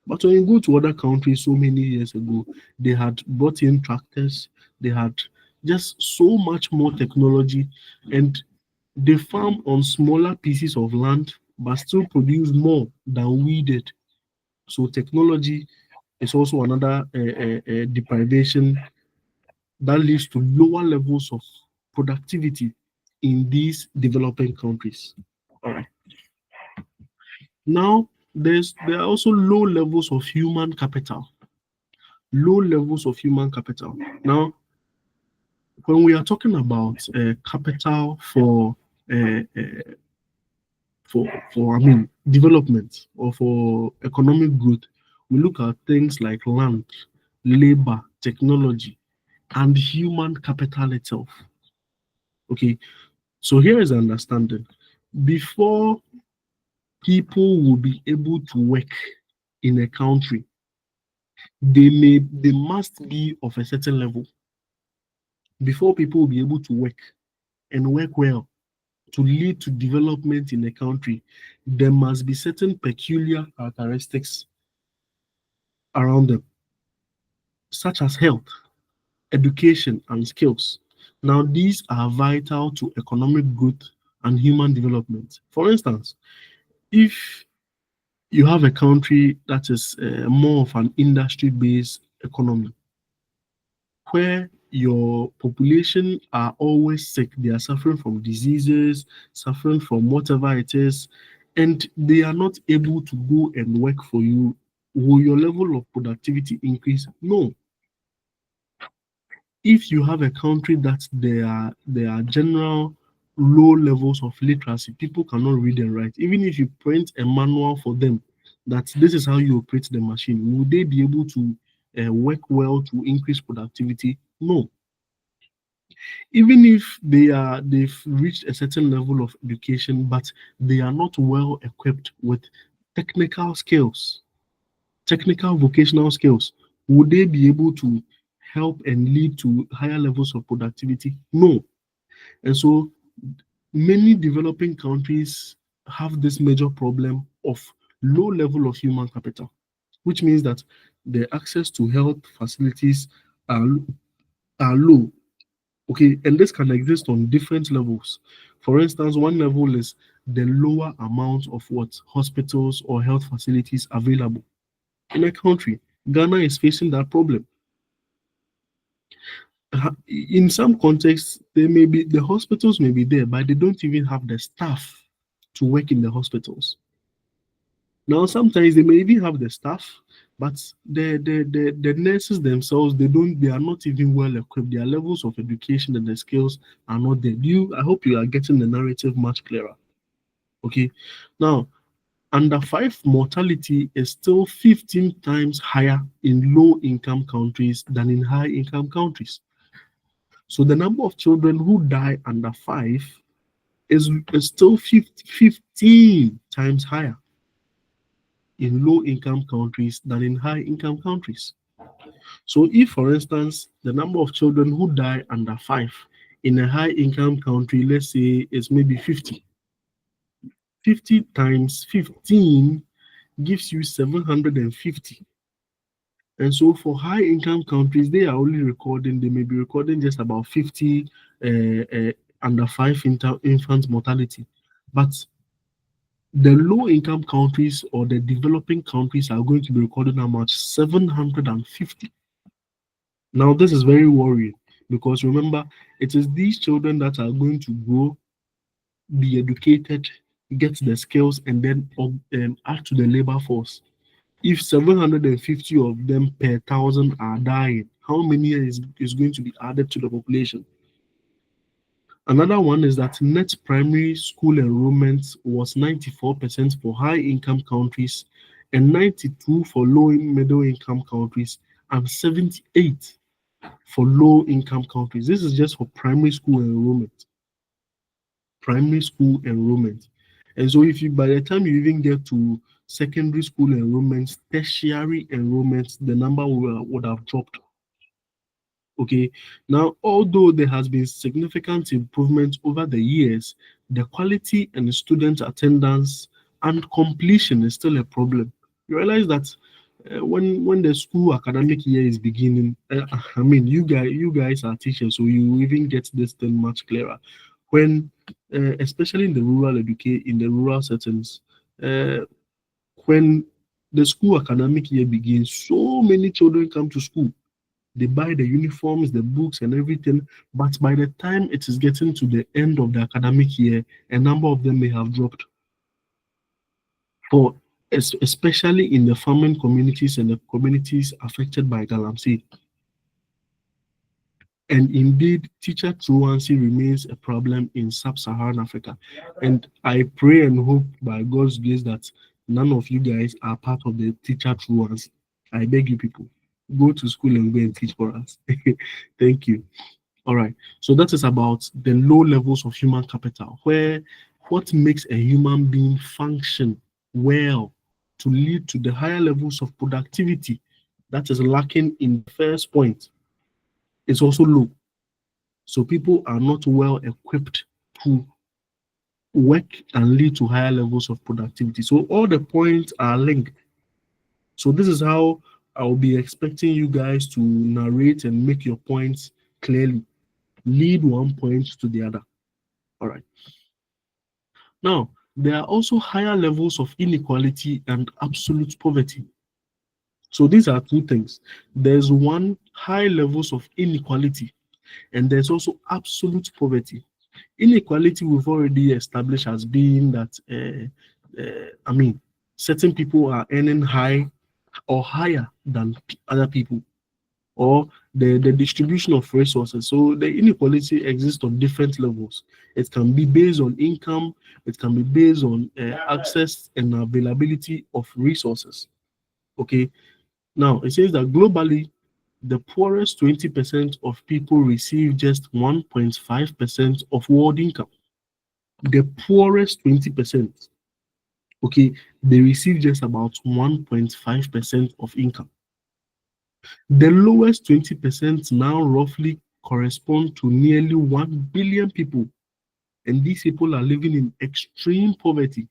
But when you go to other countries so many years ago, they had brought in tractors, they had just so much more technology, and they farm on smaller pieces of land but still produce more than we did. So technology is also another deprivation that leads to lower levels of productivity in these developing countries. All right. Now, there are also low levels of human capital. Low levels of human capital. Now, when we are talking about capital uh, uh, for I mean development or for economic growth, we look at things like land, labor, technology, and human capital itself. Okay, so here is understanding. Before people will be able to work in a country, they must be of a certain level. Before people will be able to work and work well to lead to development in a country, there must be certain peculiar characteristics around them, such as health, education, and skills. Now, these are vital to economic growth and human development. For instance, if you have a country that is more of an industry based economy, where your population are always sick. They are suffering from diseases, suffering from whatever it is, and they are not able to go and work for you. Will your level of productivity increase? No. If you have a country that there are general low levels of literacy, people cannot read and write. Even if you print a manual for them that this is how you operate the machine, will they be able to work well to increase productivity? No. Even if they've reached a certain level of education, but they are not well equipped with technical skills, technical vocational skills, would they be able to help and lead to higher levels of productivity? No. And so many developing countries have this major problem of low level of human capital, which means that the access to health facilities are, are low. Okay, and this can exist on different levels. For instance, one level is the lower amount of what hospitals or health facilities available in a country. Ghana is facing that problem. In some contexts, they may be the hospitals may be there, but they don't even have the staff to work in the hospitals. Now, sometimes they may even have the staff, but the nurses themselves, they are not even well equipped. Their levels of education and the skills are not there. I hope you are getting the narrative much clearer. Okay. Now, under five mortality is still 15 times higher in low income countries than in high income countries. So the number of children who die under five is still 15 times higher in low income countries than in high income countries. So, if for instance, the number of children who die under five in a high income country, let's say, is maybe 50, 50 times 15 gives you 750. And so, for high income countries, they may be recording just about 50 under five infant mortality. But the low income countries or the developing countries are going to be recording how much? 750. Now, this is very worrying because remember, it is these children that are going to grow, be educated, get the skills, and then add to the labor force. If 750 of them per thousand are dying, how many is going to be added to the population? Another one is that net primary school enrollment was 94% for high income countries and 92 for low and middle income countries and 78 for low income countries. This is just for primary school enrollment. Primary school enrollment. And so if you by the time you even get to secondary school enrollments, tertiary enrollments, the number would have dropped. Okay, now although there has been significant improvement over the years, the quality and student attendance and completion is still a problem. You realize that when the school academic year is beginning, I mean you guys are teachers, so you even get this thing much clearer. When especially in the rural settings, uh, when the school academic year begins, so many children come to school, they buy the uniforms, the books, and everything. But by the time it is getting to the end of the academic year, a number of them may have dropped. For especially in the farming communities and the communities affected by galamsey. And indeed, teacher truancy remains a problem in sub-Saharan Africa. And I pray and hope by God's grace that none of you guys are part of the teacher truancy. I beg you people, go to school and go and teach for us. Thank you. All right. So that is about the low levels of human capital, where what makes a human being function well to lead to the higher levels of productivity that is lacking in the first point is also low. So people are not well equipped to work and lead to higher levels of productivity. So all the points are linked. So this is how I'll be expecting you guys to narrate and make your points clearly. Lead one point to the other. All right. Now, there are also higher levels of inequality and absolute poverty. So these are two things. There's one, high levels of inequality. And there's also absolute poverty. Inequality we've already established as being that, certain people are earning high or higher than other people, or the distribution of resources. So the inequality exists on different levels. It can be based on income, it can be based on access and availability of resources. Okay, now it says that globally, the poorest 20% of people receive just 1.5% of world income. The poorest 20%, okay, they receive just about 1.5% of income. The lowest 20% now roughly correspond to nearly 1 billion people, and these people are living in extreme poverty.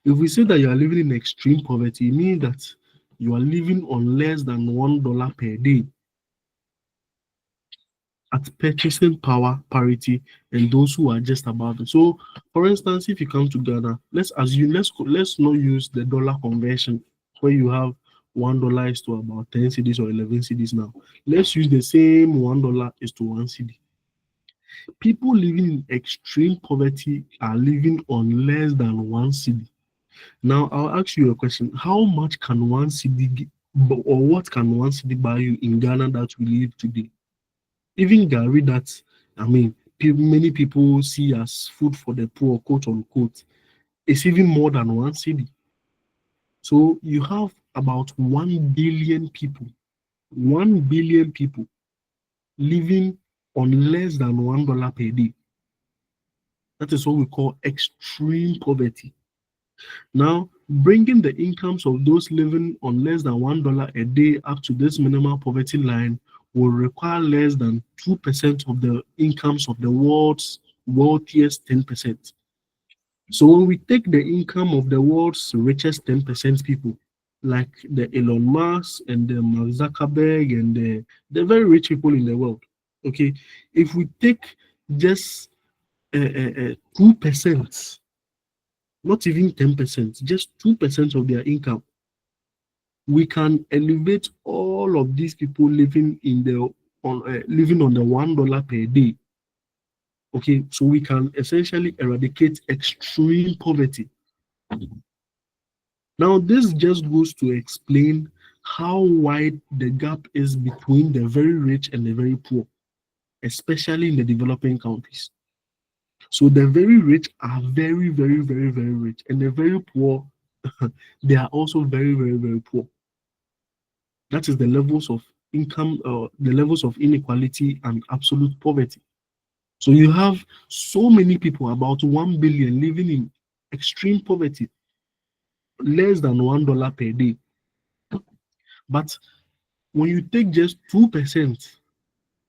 If we say that you are living in extreme poverty, it means that you are living on less than $1 per day at purchasing power parity, and those who are just above it. So, for instance, if you come to Ghana, let's assume let's not use the dollar conversion where you have $1 is to about 10 cedis or 11 cedis now. Let's use the same $1 is to 1 cedi. People living in extreme poverty are living on less than 1 cedi. Now, I'll ask you a question: how much can 1 cedi, or what can 1 cedi buy you in Ghana that we live today? Even Gary, that many people see as food for the poor, quote unquote, is even more than 1 cedi. So you have about 1 billion people, 1 billion people living on less than $1 per day. That is what we call extreme poverty. Now, bringing the incomes of those living on less than $1 a day up to this minimal poverty line will require less than 2% of the incomes of the world's wealthiest 10%. So when we take the income of the world's richest 10% people, like the Elon Musk and the Mark Zuckerberg and the very rich people in the world, okay, if we take just 2%, not even 10%, just 2% of their income, we can elevate all of these people living living on the $1 per day. Okay, so we can essentially eradicate extreme poverty. Now, this just goes to explain how wide the gap is between the very rich and the very poor, especially in the developing countries. So the very rich are very, very, very, very rich, and the very poor, they are also very, very, very poor. That is the levels of income, the levels of inequality and absolute poverty. So you have so many people, about 1 billion, living in extreme poverty, less than $1 per day. But when you take just 2%,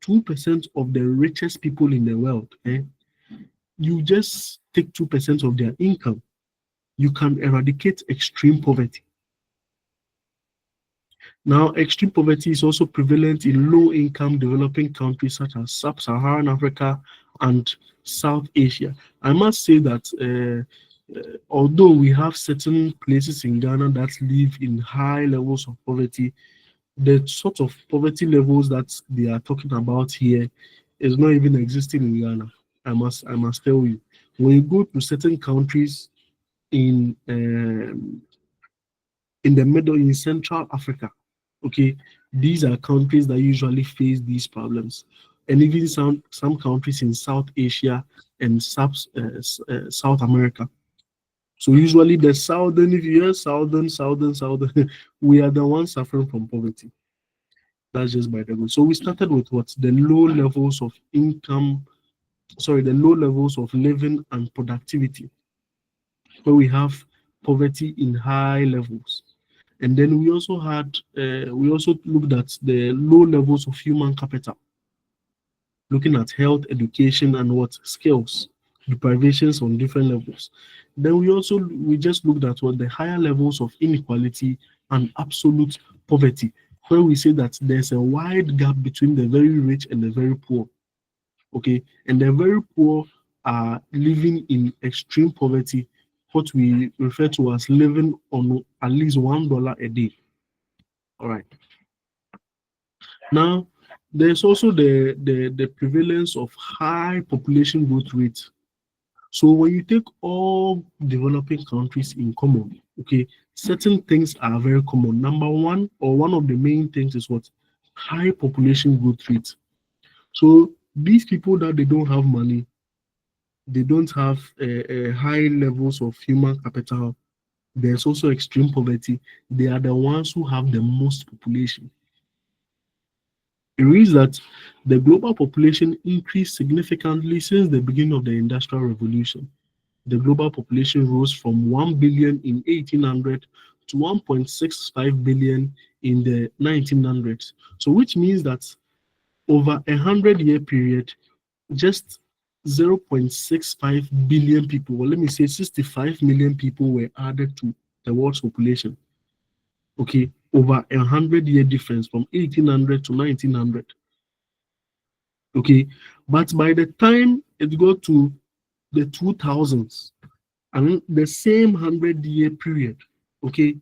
2% of the richest people in the world, you just take 2% of their income, you can eradicate extreme poverty. Now, extreme poverty is also prevalent in low-income developing countries such as Sub-Saharan Africa and South Asia. I must say that although we have certain places in Ghana that live in high levels of poverty, the sort of poverty levels that they are talking about here is not even existing in Ghana. I must tell you, when you go to certain countries in in Central Africa, okay, these are countries that usually face these problems, and even some countries in South Asia and South America. So usually the southern, if you hear southern, we are the ones suffering from poverty. That's just by the way. So we started with what? The low levels of income, the low levels of living and productivity, where we have poverty in high levels. And then we also looked at the low levels of human capital, looking at health, education, and what skills, deprivations on different levels. Then we just looked at what the higher levels of inequality and absolute poverty, where we say that there's a wide gap between the very rich and the very poor. Okay, and the very poor are living in extreme poverty, what we refer to as living on at least $1 a day. All right. Now, There's also the prevalence of high population growth rate. So when you take all developing countries in common, okay, certain things are very common. Number one, or one of the main things is what? High population growth rate. So these people that they don't have money, they don't have high levels of human capital. There's also extreme poverty. They are the ones who have the most population. It means that the global population increased significantly since the beginning of the Industrial Revolution. The global population rose from 1 billion in 1800 to 1.65 billion in the 1900s. So, which means that over a 100-year period, just 0.65 billion people, or let me say 65 million people, were added to the world's population. Okay, over a 100-year difference from 1800 to 1900. Okay, but by the time it got to the 2000s, and the same 100-year period, okay,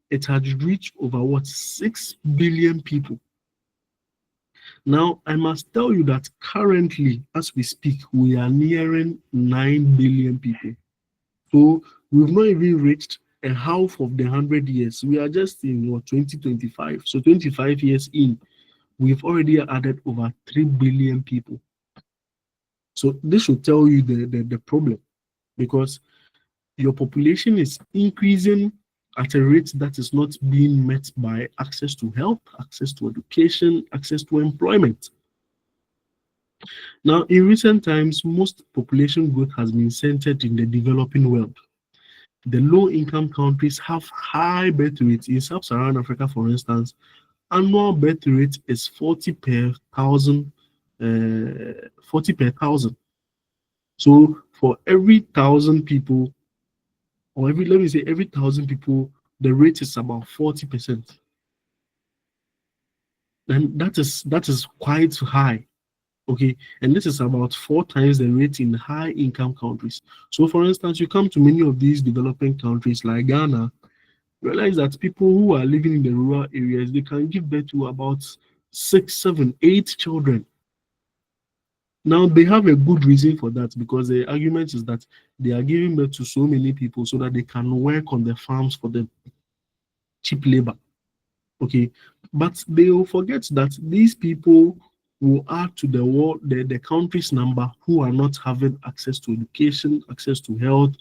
it had reached over what, 6 billion people. Now, I must tell you that currently, as we speak, we are nearing 9 billion people. So we've not even reached a half of the 100 years. We are just in what, 2025. So 25 years in, we've already added over 3 billion people. So this should tell you the problem, because your population is increasing at a rate that is not being met by access to health, access to education, access to employment. Now, in recent times, most population growth has been centered in the developing world. The low-income countries have high birth rates. In sub-Saharan Africa, for instance, annual birth rate is 40 per thousand. 40 per thousand. So for every thousand people, or every, let me say, every thousand people, the rate is about 40%. And that is quite high. Okay, and this is about 4 times the rate in high income countries. So for instance, you come to many of these developing countries like Ghana, realize that people who are living in the rural areas, they can give birth to about 6, 7, 8 children. Now they have a good reason for that, because the argument is that they are giving birth to so many people so that they can work on the farms for them, cheap labor. Okay, but they will forget that these people will add to the world, the country's number, who are not having access to education, access to health,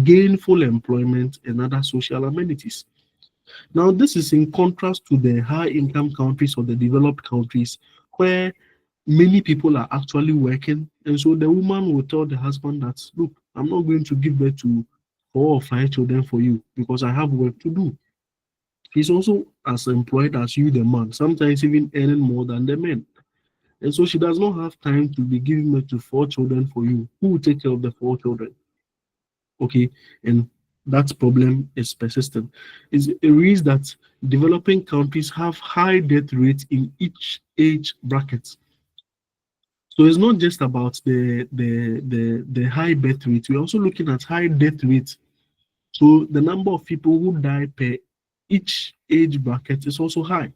gainful employment, and other social amenities. Now, this is in contrast to the high income countries or the developed countries, where many people are actually working. And so the woman will tell the husband that, look, I'm not going to give birth to 4 or 5 children for you because I have work to do. He's also as employed as you, the man, sometimes even earning more than the men. And so she does not have time to be giving birth to 4 children for you. Who will take care of the 4 children? Okay, and that problem is persistent. It means that developing countries have high death rates in each age bracket. So it's not just about the high birth rate. We're also looking at high death rate. So the number of people who die per each age bracket is also high.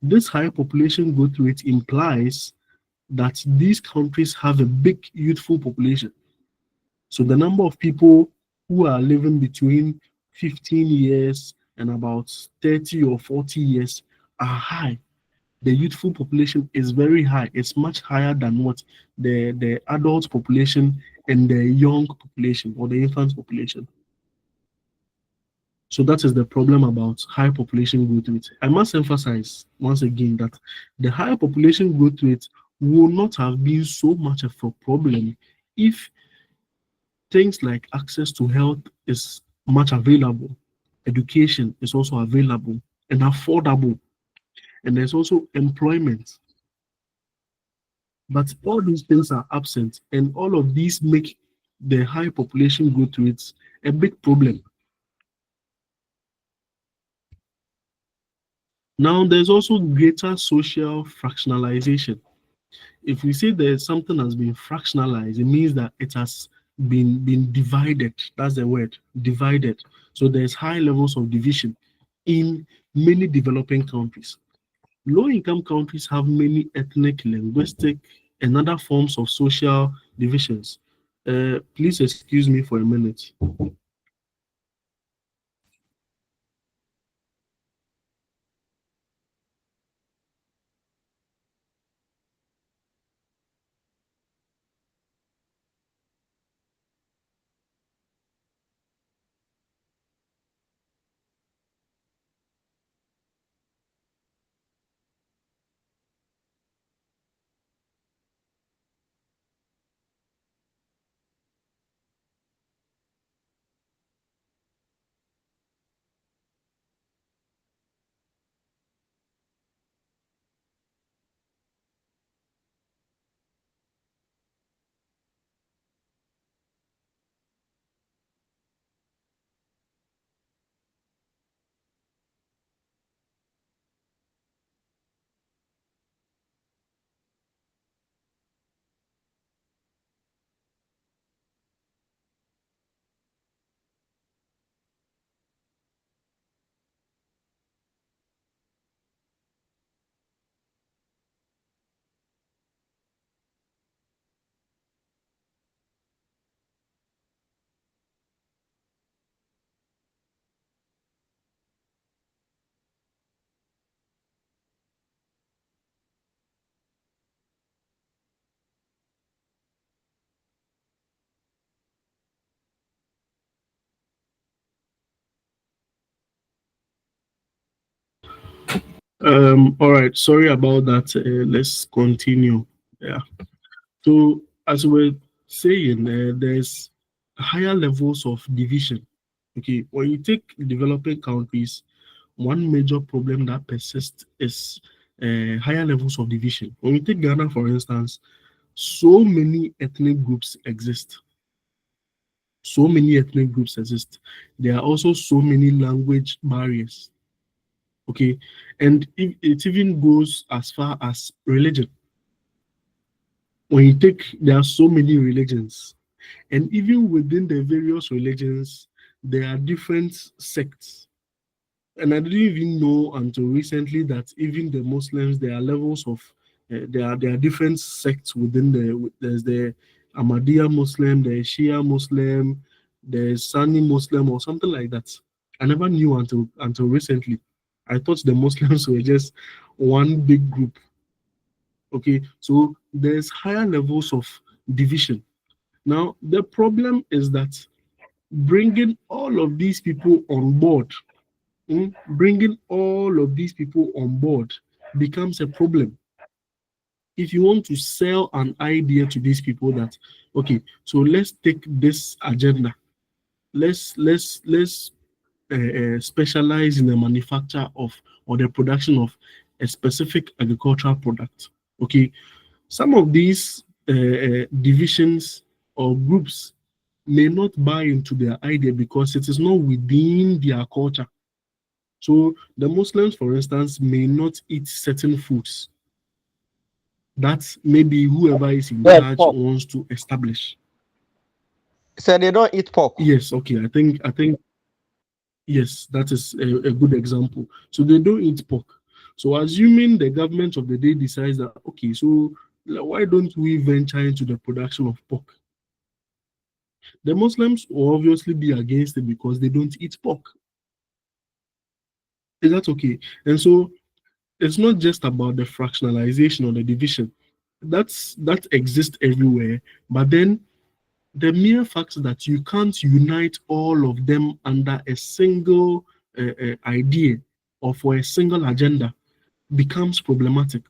This high population growth rate implies that these countries have a big youthful population. So the number of people who are living between 15 years and about 30 or 40 years are high. The youthful population is very high. It's much higher than what the adult population and the young population or the infant population. So that is the problem about high population growth rate. I must emphasize once again that the high population growth rate will not have been so much of a problem if things like access to health is much available, education is also available and affordable, and there's also employment. But all these things are absent, and all of these make the high population growth rates a big problem. Now, there's also greater social fractionalization. If we say that something has been fractionalized, it means that it has been divided. That's the word, divided. So there's high levels of division in many developing countries. Low-income countries have many ethnic, linguistic, and other forms of social divisions. Please excuse me for a minute. All right, sorry about that. Let's continue. Yeah. So, as we're saying, there's higher levels of division. Okay, when you take developing countries, one major problem that persists is higher levels of division. When you take Ghana, for instance, so many ethnic groups exist. So many ethnic groups exist. There are also so many language barriers. Okay, and it even goes as far as religion. When you take, there are so many religions, and even within the various religions, there are different sects. And I didn't even know until recently that even the Muslims, there are levels of, there are different sects within there's the Ahmadiyya Muslim, the Shia Muslim, the Sunni Muslim, or something like that. I never knew until recently. I thought the Muslims were just one big group. Okay, so there's higher levels of division. Now the problem is that bringing all of these people on board, bringing all of these people on board becomes a problem. If you want to sell an idea to these people that, okay, so let's take this agenda, let's specialize in the manufacture of or the production of a specific agricultural product. Okay, some of these divisions or groups may not buy into their idea because it is not within their culture. So the Muslims, for instance, may not eat certain foods that maybe whoever is in Yes, charge pork. wants to establish. So they don't eat pork. Yes, okay. I think yes, that is a good example. So they don't eat pork. So assuming the government of the day decides that okay, so why don't we venture into the production of pork? The Muslims will obviously be against it because they don't eat pork. Is that okay? And so it's not just about the fractionalization or the division. That exists everywhere. But then the mere fact that you can't unite all of them under a single idea or for a single agenda becomes problematic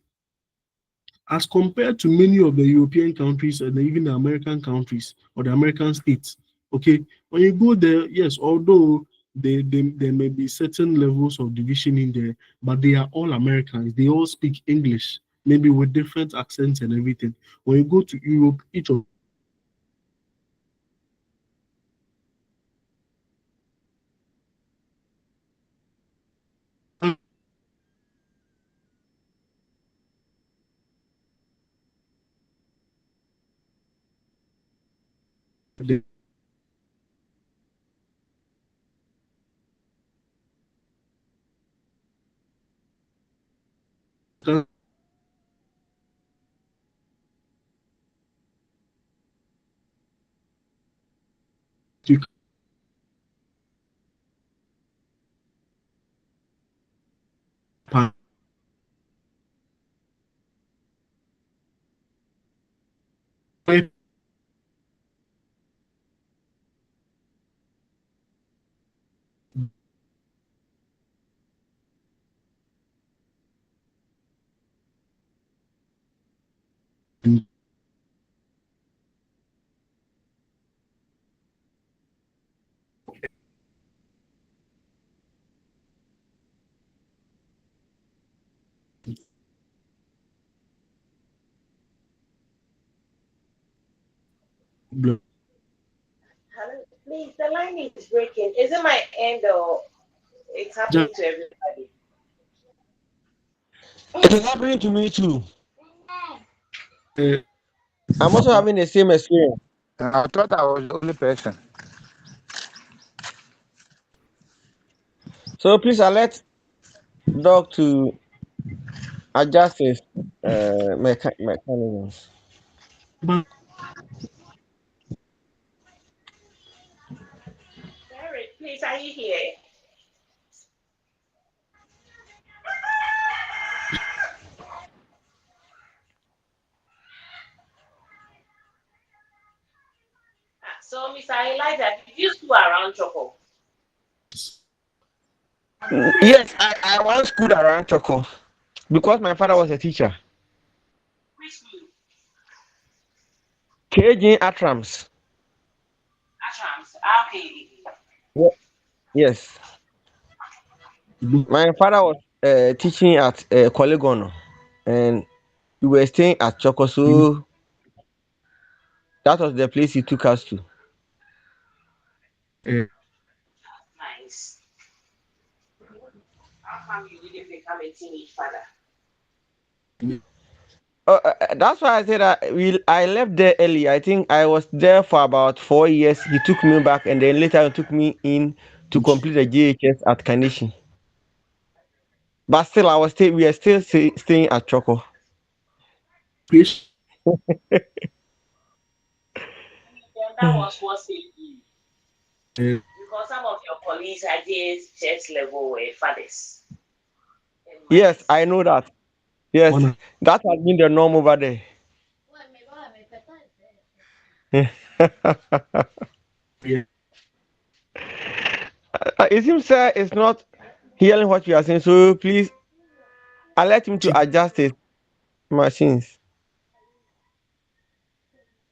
as compared to many of the European countries and even the American countries or the American states. Okay, when you go there, yes, although there may be certain levels of division in there, but they are all Americans. They all speak English, maybe with different accents and everything. When you go to Europe, each of them Hello, please, the line is breaking. Is it my end or it's happening to everybody? It is happening to me too. uh, I'm also having the same experience. I thought I was the only person. So please alert Doc to adjust his mechanisms. but Derek, please, are you here? So, Mr. Elijah, did you school around Choco? Yes, I once schooled around Choco because my father Which was a teacher. which school? KJ Atrams. Atrams. Okay. Ye- Yes, my father was teaching at Kolegono, and we were staying at Choco, so that was the place he took us to. Nice. How come you didn't become a teenage father? That's why I said I left there early. I think I was there for about 4 years. He took me back, and then later he took me in to complete the JHS at Kanishi. But still, we are still staying at Choco. Then that was what saved you. Because some of your colleagues at JHS level were fathers and Yes, I mothers. know that. Yes, one that has been the norm over there. yeah, It seems sir is not hearing what we are saying, so please alert him to adjust his machines.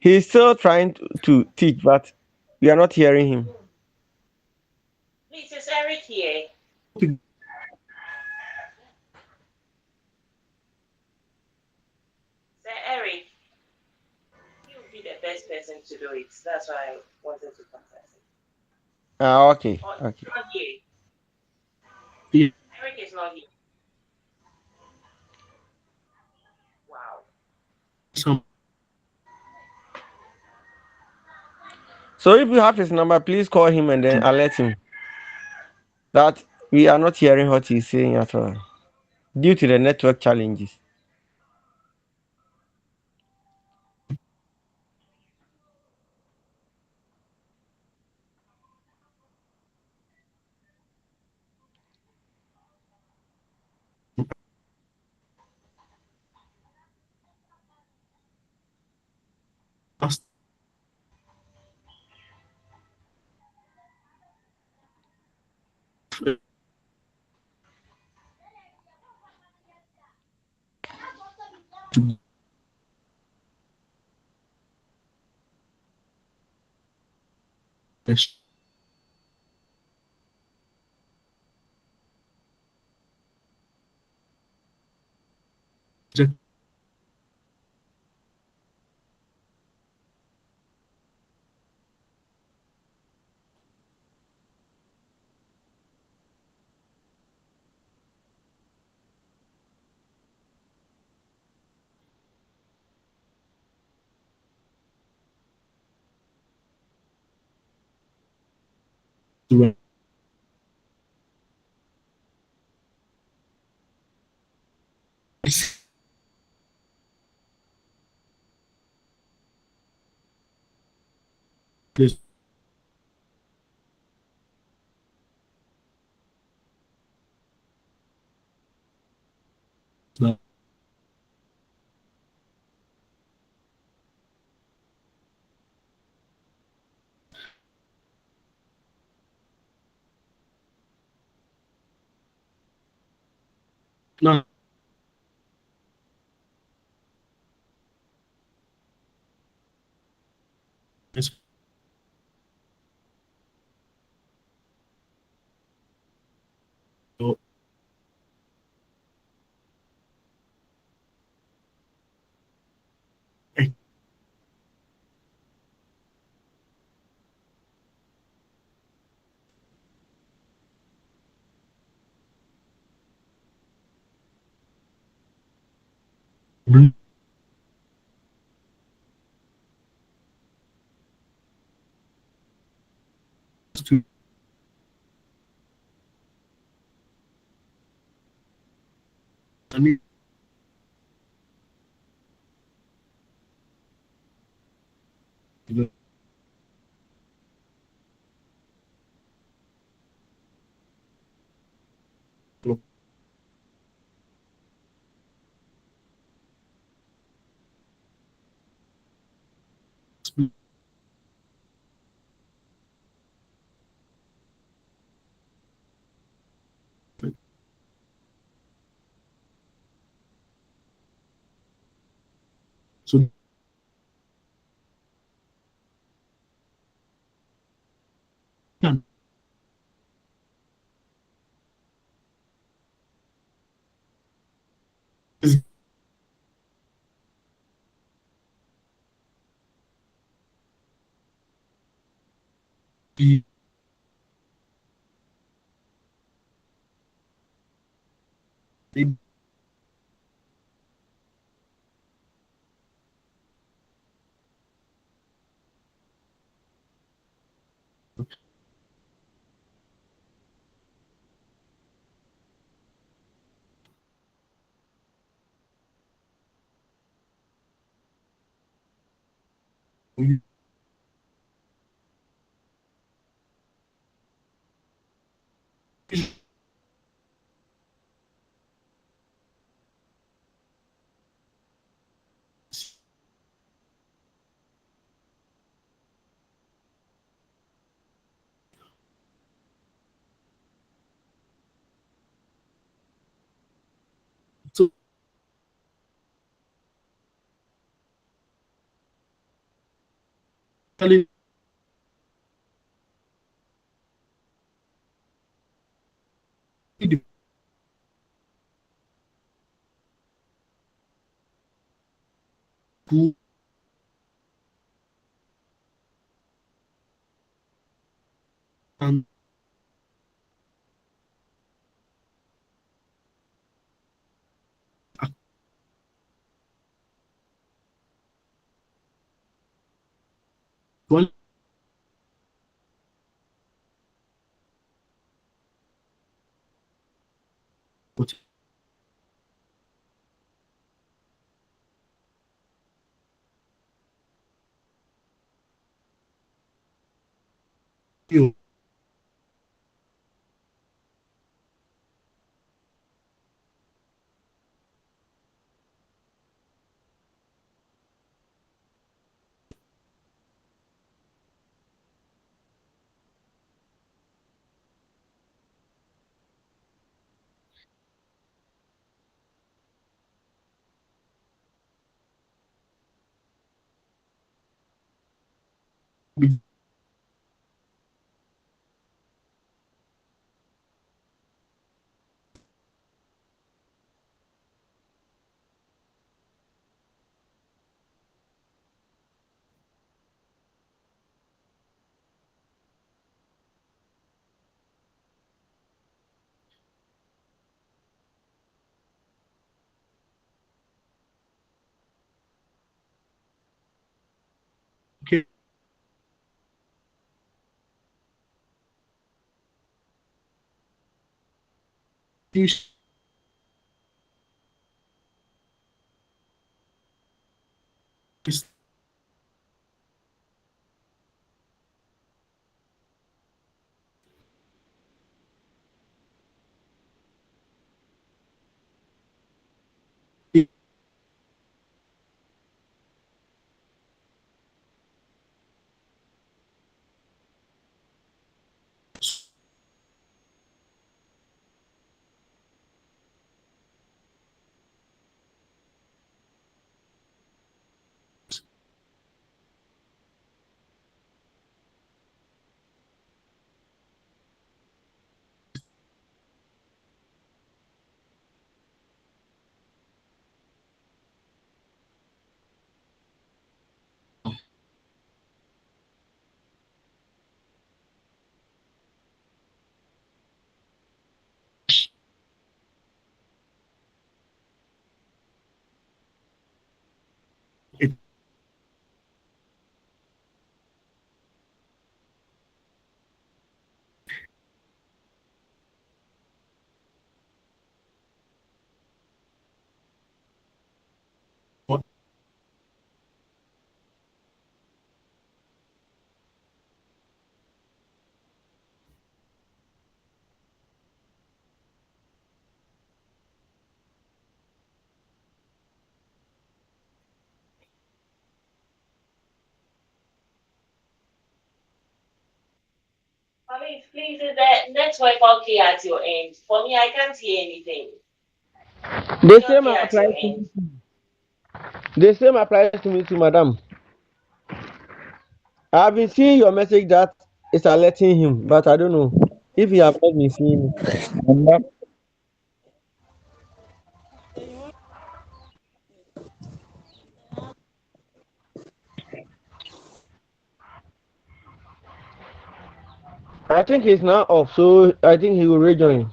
He's still trying to teach, but we are not hearing him. Please, is Eric here? Sir Eric, he would be the best person to do it. That's why I wanted to contact him. Okay, Oh, okay. he's not here. yeah, Eric is not here. Wow. some So if you have his number, please call him and then alert him that we are not hearing what he's saying at all due to the network challenges. last to just to this now. Now it's oh, eh, bring to I mean, you know, so can is be maybe you so telling the who and actually what you be okay is Please, is the network okay at your end? For me, I can't hear anything. The Is it same okay at your applies to end? me. The same applies to me too, madam. I've been seeing your message that is alerting him, but I don't know if you have not been seeing it. I think he's now off, so I think he will rejoin.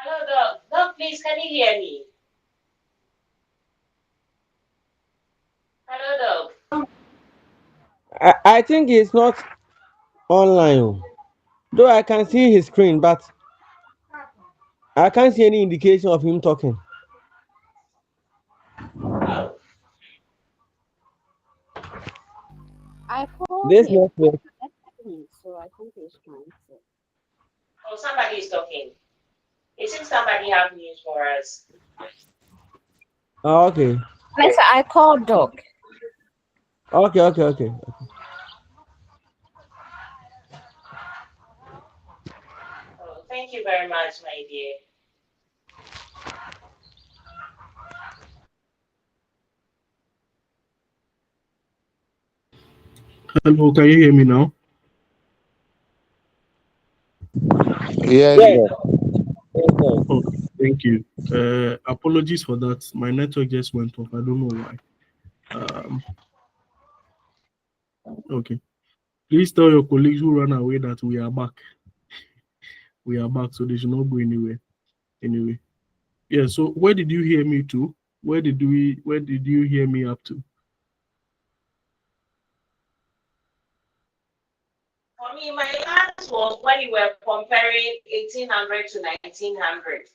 Hello, Doc. Doc, please, can you hear me? Hello, Doc. I think he's not online, oh. Though I can see his screen, but I can't see any indication of him talking. Oh, I called This him, network. so I think he's trying to. oh, somebody is talking. It seems somebody have news for us. Oh, okay. I called Doc. Okay. Oh, thank you very much, my dear. Hello, can you hear me now? Yes, Yes. Doc. Oh, thank you. Apologies for that. My network just went off. I don't know why. Okay. Please tell your colleagues who ran away that we are back. We are back, so they should not go anywhere. Anyway. Yeah, so where did you hear me to? Where did you hear me up to? For me, my last was when you were comparing 1800 to 1900.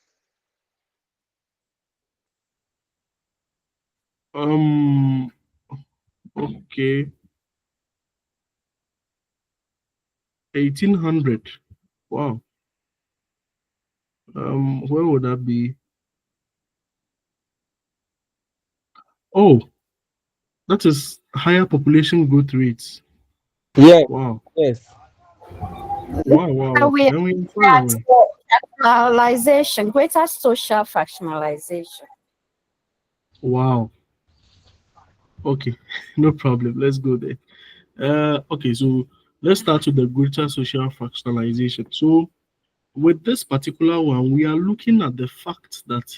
Okay. 1800. Wow. Where would that be? Oh, that is higher population growth rates. Yes. Wow. Yes. And Wow. we Then we far at away. fractionalization, greater social fractionalization. Wow. Okay, no problem. Let's go there. Okay, so let's start with the greater social fractionalization. So with this particular one, we are looking at the fact that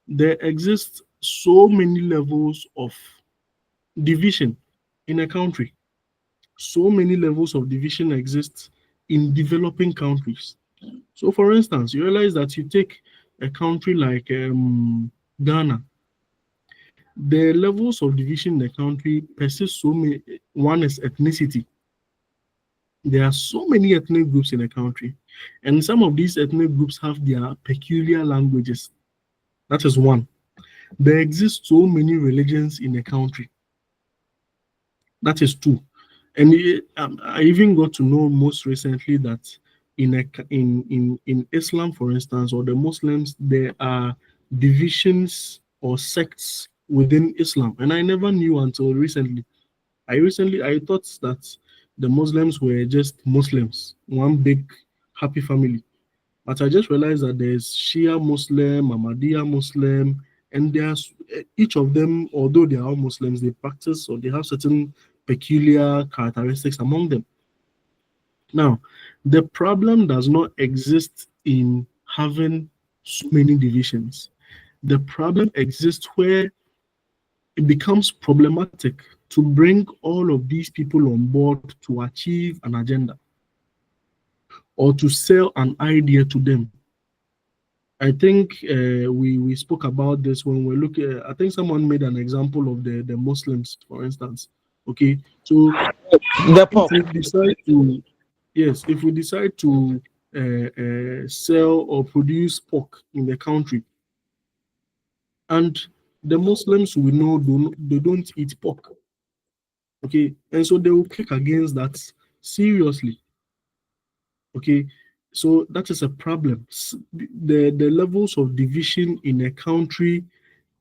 there exists so many levels of division in a country. So many levels of division exist in developing countries. So, for instance, you realize that you take a country like Ghana, the levels of division in the country persist so many. One is ethnicity. There are so many ethnic groups in the country, and some of these ethnic groups have their peculiar languages. That is one. There exist so many religions in the country. That is two. And I even got to know most recently that in Islam, for instance, or the Muslims, there are divisions or sects within Islam, and I never knew until recently. I thought that the Muslims were just Muslims, one big happy family. But I just realized that there's Shia Muslim, Ahmadiyya Muslim, and there's each of them, although they are all Muslims, they practice or they have certain peculiar characteristics among them. Now, the problem does not exist in having so many divisions. The problem exists where it becomes problematic to bring all of these people on board to achieve an agenda or to sell an idea to them. I think we spoke about this when we're looking. I think someone made an example of the Muslims, for instance. Okay, so The if pop. we decide to, yes, if we decide to sell or produce pork in the country, and the Muslims we know they don't eat pork, okay, and so they will kick against that seriously. Okay, so that is a problem. The levels of division in a country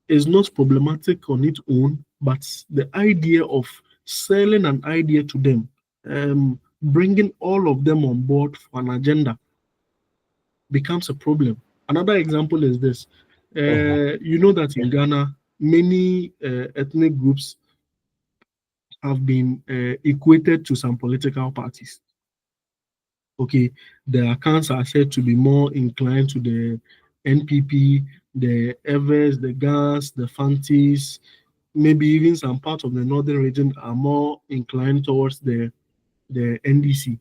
is not problematic on its own, but the idea of selling an idea to them, bringing all of them on board for an agenda becomes a problem. Another example is this. You know that in Ghana, many ethnic groups have been equated to some political parties. Okay, the accounts are said to be more inclined to the NPP, the Evers, the GANs, the Fantis, maybe even some parts of the northern region are more inclined towards the NDC.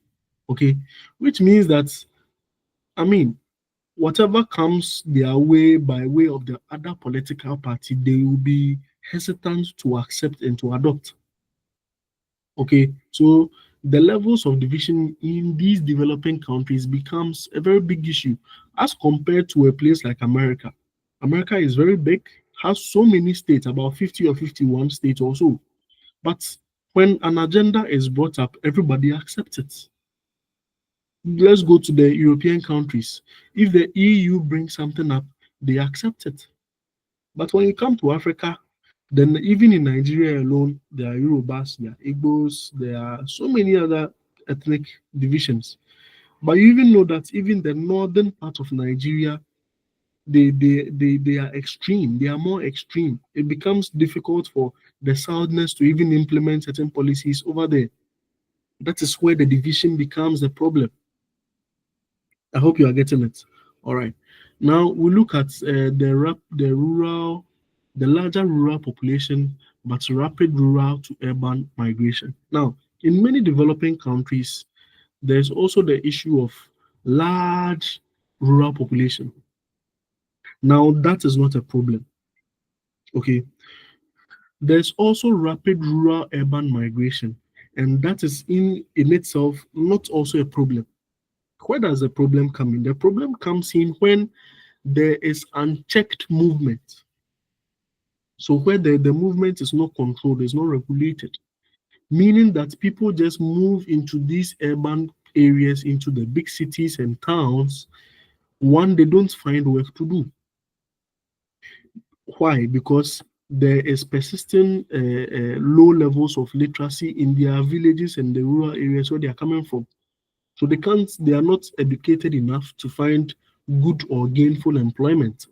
Okay, which means that, I mean, whatever comes their way by way of the other political party, they will be hesitant to accept and to adopt. Okay, so the levels of division in these developing countries becomes a very big issue as compared to a place like America. America is very big, has so many states, about 50 or 51 states or so. But when an agenda is brought up, everybody accepts it. Let's go to the European countries. If the EU brings something up, they accept it. But when you come to Africa, then even in Nigeria alone, there are Yorubas, there are Igbos, there are so many other ethnic divisions. But you even know that even the northern part of Nigeria, they are extreme, they are more extreme. It becomes difficult for the Southerners to even implement certain policies over there. That is where the division becomes the problem. I hope you are getting it. All right. Now we look at the larger rural population, but rapid rural to urban migration. Now, in many developing countries, there's also the issue of large rural population. Now, that is not a problem. Okay. There's also rapid rural urban migration, and that is in itself not also a problem. Where does the problem come in? The problem comes in when there is unchecked movement. So where the movement is not controlled, is not regulated, meaning that people just move into these urban areas, into the big cities and towns. One, they don't find work to do. Why? Because there is persistent low levels of literacy in their villages and the rural areas where they are coming from. So they are not educated enough to find good or gainful employment.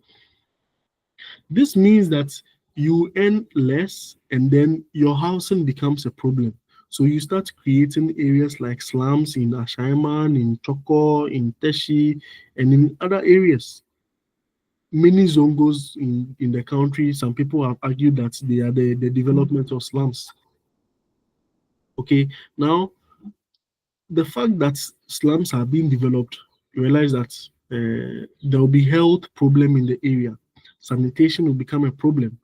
This means that you earn less and then your housing becomes a problem. So you start creating areas like slums in Ashaiman, in Choko, in Teshi, and in other areas. Many zongos in the country, some people have argued that they are the development of slums. Okay, now the fact that slums are being developed, you realize that there will be health problem in the area. Sanitation will become a problem.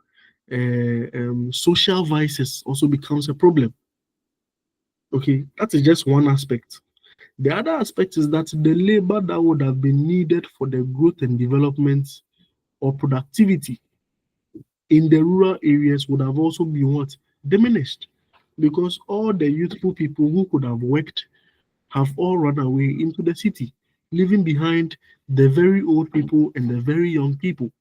Social vices also becomes a problem. Okay, that is just one aspect. The other aspect is that the labor that would have been needed for the growth and development or productivity in the rural areas would have also been what? Diminished. Because all the youthful people who could have worked have all run away into the city, leaving behind the very old people and the very young people.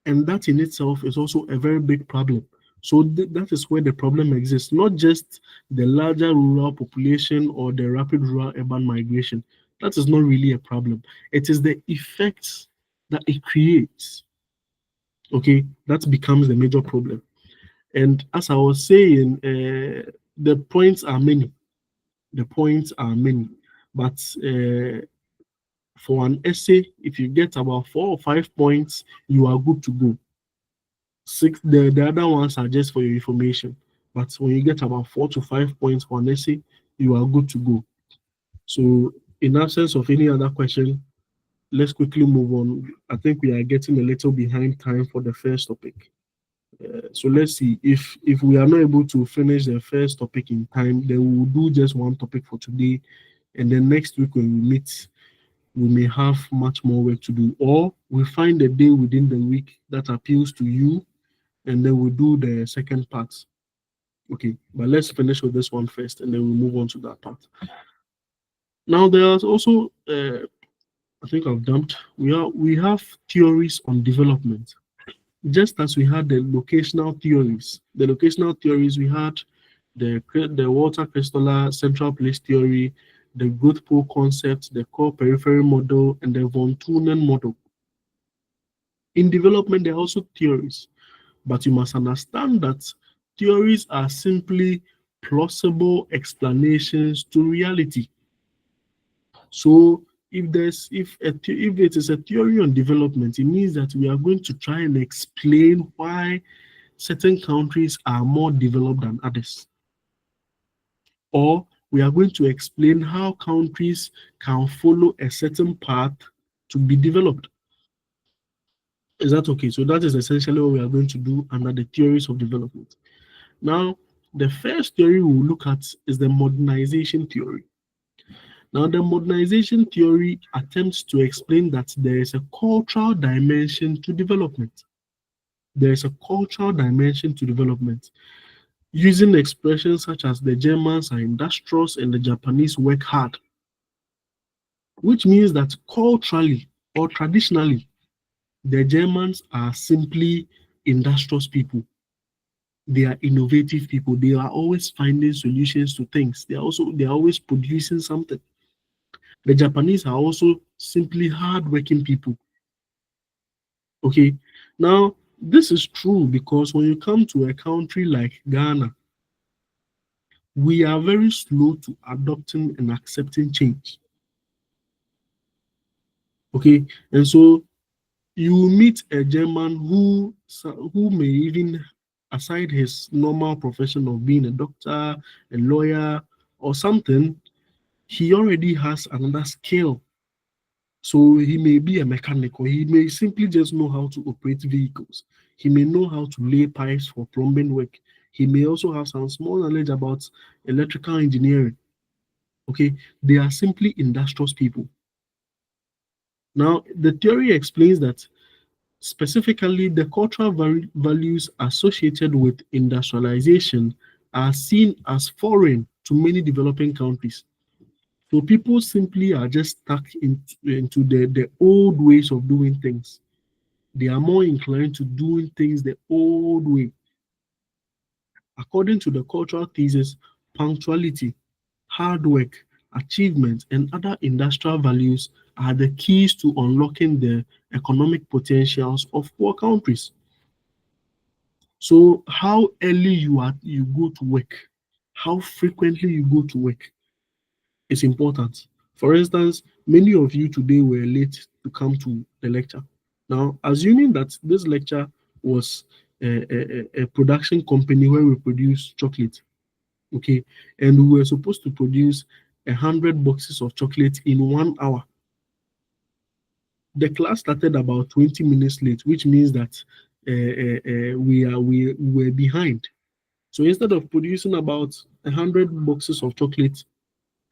And that in itself is also a very big problem. So that is where the problem exists, not just the larger rural population or the rapid rural urban migration. That is not really a problem. It is the effects that it creates. Okay, that becomes the major problem. And as I was saying, the points are many. The points are many. But for an essay, if you get about 4 or 5 points, you are good to go. The other ones are just for your information. But when you get about 4 to 5 points for an essay, you are good to go. So, in absence of any other question, let's quickly move on. I think we are getting a little behind time for the first topic. So let's see if we are not able to finish the first topic in time, then we will do just one topic for today, and then next week when we meet, we may have much more work to do, or we find a day within the week that appeals to you, and then we'll do the second part. Okay, but let's finish with this one first, and then we'll move on to that part. Now there's also I think I've dumped. We have theories on development. Just as we had the locational theories, we had the Walter Crystallar central place theory, the growth pole concept, the core periphery model, and the von Thunen model. In development, there are also theories, but you must understand that theories are simply plausible explanations to reality. So if it is a theory on development, it means that we are going to try and explain why certain countries are more developed than others. Or we are going to explain how countries can follow a certain path to be developed. Is that okay? So that is essentially what we are going to do under the theories of development. Now, the first theory we will look at is the modernization theory. Now, the modernization theory attempts to explain that there is a cultural dimension to development. There is a cultural dimension to development. Using expressions such as the Germans are industrious and the Japanese work hard, which means that culturally or traditionally, the Germans are simply industrious people. They are innovative people. They are always finding solutions to things. They are always producing something. The Japanese are also simply hardworking people. Okay, now this is true because when you come to a country like Ghana, we are very slow to adopting and accepting change. Okay, and so you meet a German who may even, aside his normal profession of being a doctor, a lawyer, or something, he already has another skill. So he may be a mechanic, or he may simply just know how to operate vehicles. He may know how to lay pipes for plumbing work. He may also have some small knowledge about electrical engineering. Okay, they are simply industrious people. Now, the theory explains that specifically the cultural values associated with industrialization are seen as foreign to many developing countries. So people simply are just stuck into the old ways of doing things. They are more inclined to doing things the old way. According to the cultural thesis, punctuality, hard work, achievement, and other industrial values are the keys to unlocking the economic potentials of poor countries. So how early you go to work, how frequently you go to work is important. For instance, many of you today were late to come to the lecture. Now, assuming that this lecture was a production company where we produce chocolate, okay, and we were supposed to produce 100 boxes of chocolate in 1 hour. The class started about 20 minutes late, which means that we were behind. So instead of producing about 100 boxes of chocolate,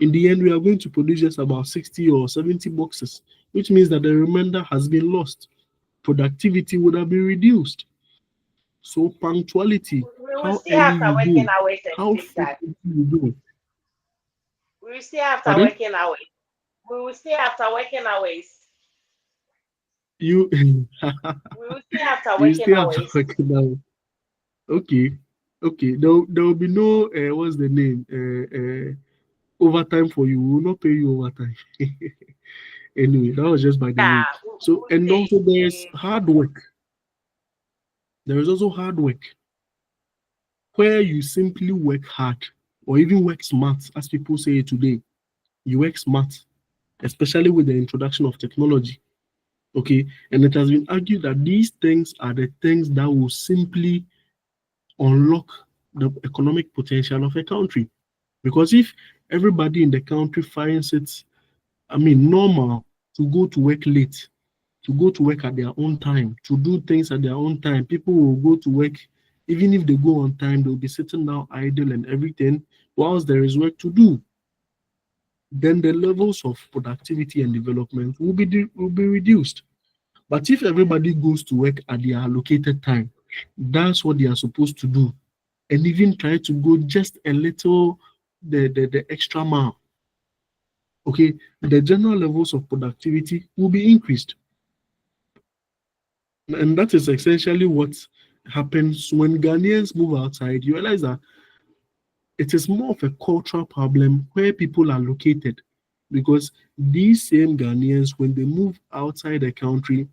in the end, we are going to produce just about 60 or 70 boxes, which means that the remainder has been lost. Productivity would have been reduced. So punctuality, We will how stay early after you working go, hours and how sleep time. frequently you do. We will stay after Pardon? working hours. We will stay after working hours. You We will stay after you working stay after hours. working now. Okay. Okay, there will be no what's the name? Overtime for you. We will not pay you overtime. Anyway, that was just by the Yeah, way. So, and also there's hard work. There is also hard work where you simply work hard or even work smart, as people say today. You work smart, especially with the introduction of technology. Okay, and it has been argued that these things are the things that will simply unlock the economic potential of a country. Because if everybody in the country finds it, I mean, normal to go to work late, to go to work at their own time, to do things at their own time, people will go to work, even if they go on time, they'll be sitting down idle and everything, whilst there is work to do. Then the levels of productivity and development will be reduced. But if everybody goes to work at their allocated time, that's what they are supposed to do, and even try to go just a little the extra mile. Okay, the general levels of productivity will be increased. And that is essentially what happens when Ghanaians move outside. You realize that it is more of a cultural problem where people are located, because these same Ghanaians, when they move outside the country,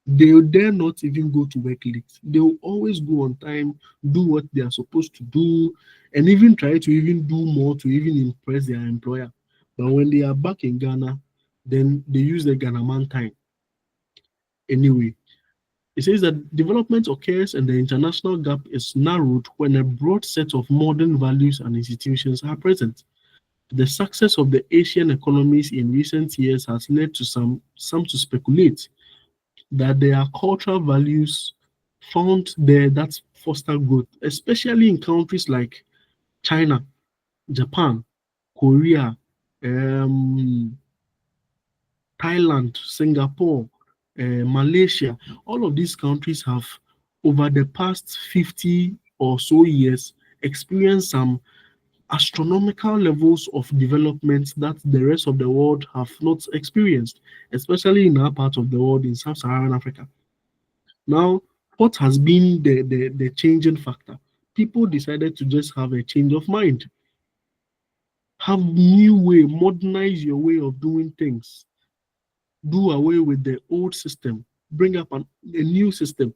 they will dare not even go to work late. They will always go on time, do what they are supposed to do, and even try to even do more to even impress their employer. But when they are back in Ghana, then they use the Ghana man time. Anyway, it says that development occurs and the international gap is narrowed when a broad set of modern values and institutions are present. The success of the Asian economies in recent years has led to some to speculate that there are cultural values found there that foster growth, especially in countries like China, Japan, Korea, um, Thailand, Singapore, Malaysia. All of these countries have, over the past 50 or so years, experienced some astronomical levels of development that the rest of the world have not experienced, especially in our part of the world in sub-Saharan Africa. Now, what has been the changing factor? People decided to just have a change of mind, have new way, modernize your way of doing things, do away with the old system, bring up a new system.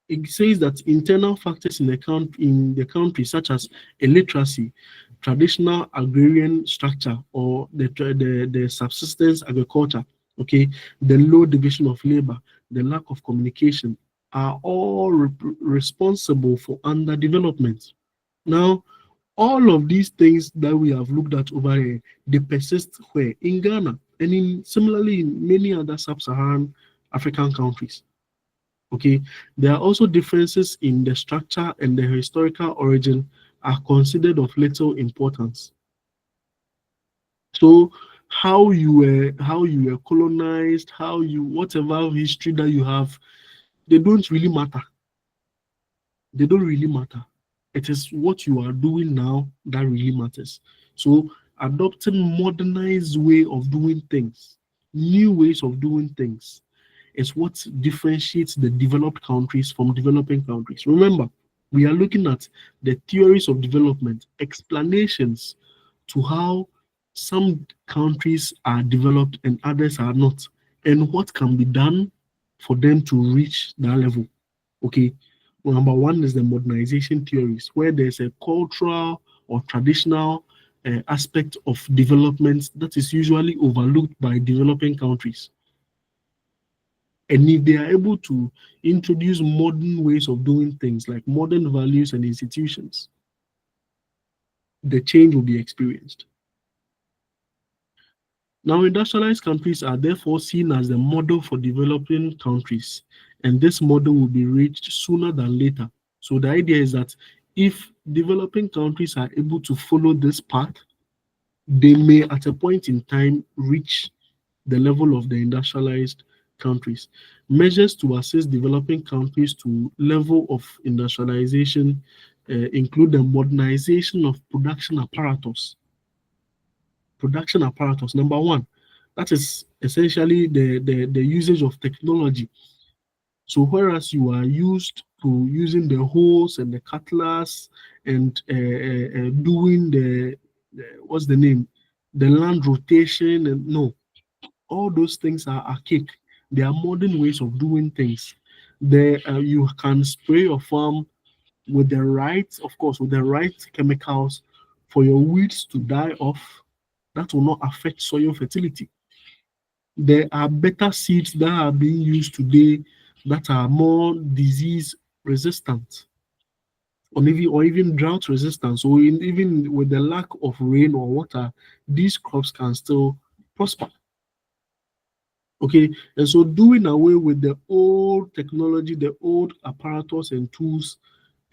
It says that internal factors in the country, such as illiteracy, traditional agrarian structure, or the subsistence agriculture, okay, the low division of labor, the lack of communication, are all responsible for underdevelopment. Now, all of these things that we have looked at over here, they persist where? In Ghana, and similarly in many other sub-Saharan African countries. Okay, there are also differences in the structure, and the historical origin are considered of little importance. So how you were colonized, how you whatever history that you have, they don't really matter. They don't really matter. It is what you are doing now that really matters. So adopting modernized way of doing things, new ways of doing things, is what differentiates the developed countries from developing countries. Remember, we are looking at the theories of development, explanations to how some countries are developed and others are not, and what can be done for them to reach that level. Okay. Well, number one is the modernization theories, where there's a cultural or traditional aspect of development that is usually overlooked by developing countries. And if they are able to introduce modern ways of doing things, like modern values and institutions, the change will be experienced. Now, industrialized countries are therefore seen as the model for developing countries, and this model will be reached sooner than later. So, the idea is that if developing countries are able to follow this path, they may at a point in time reach the level of the industrialized countries. Measures to assist developing countries to level of industrialization include the modernization of production apparatus. Production apparatus, number one, that is essentially the usage of technology. So whereas you are used to using the hoes and the cutlass and doing what's the name, the land rotation, and no, all those things are archaic. They are modern ways of doing things. You can spray your farm with the right, of course, with the right chemicals for your weeds to die off. That will not affect soil fertility. There are better seeds that are being used today that are more disease resistant or even drought resistant. So even with the lack of rain or water, these crops can still prosper. Okay, and so doing away with the old technology, the old apparatus and tools,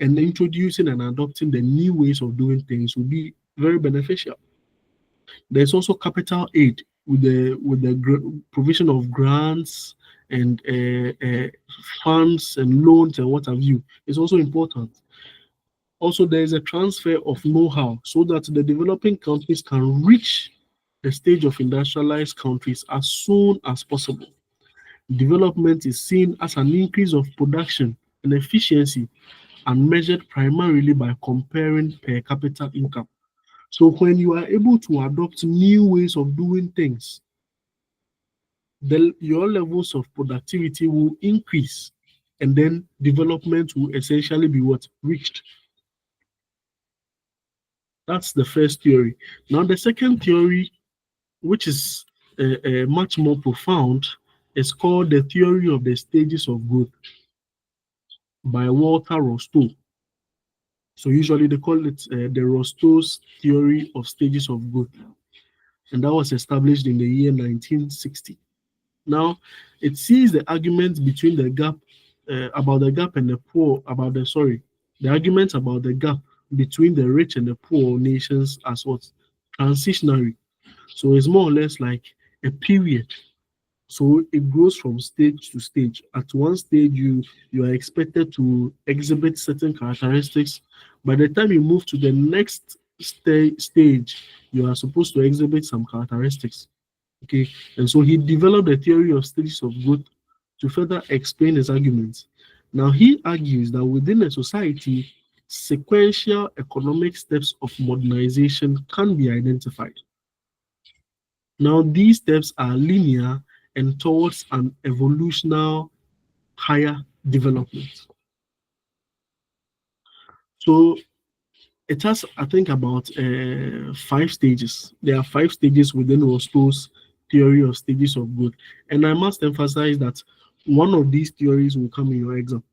and introducing and adopting the new ways of doing things will be very beneficial. There's also capital aid with the provision of grants and funds and loans and what have you. It's also important. Also, there is a transfer of know-how so that the developing countries can reach the stage of industrialized countries as soon as possible. Development is seen as an increase of production and efficiency and measured primarily by comparing per capita income. So when you are able to adopt new ways of doing things, your levels of productivity will increase, and then development will essentially be what reached. That's the first theory. Now the second theory, which is much more profound, is called the theory of the stages of growth by Walter Rostow. So usually they call it the Rostow's theory of stages of growth, and that was established in the year 1960. Now, it sees the argument between the gap about the gap and the poor, the arguments about the gap between the rich and the poor nations as what transitionary. So it's more or less like a period. So it grows from stage to stage. At one stage, you are expected to exhibit certain characteristics. By the time you move to the next stage, you are supposed to exhibit some characteristics. Okay, and so he developed a theory of stages of growth to further explain his arguments. Now, he argues that within a society, sequential economic steps of modernization can be identified. Now, these steps are linear and towards an evolutional higher development. So it has, I think, about 5 stages. There are 5 stages within Rostow's theory of stages of growth. And I must emphasize that one of these theories will come in your exam.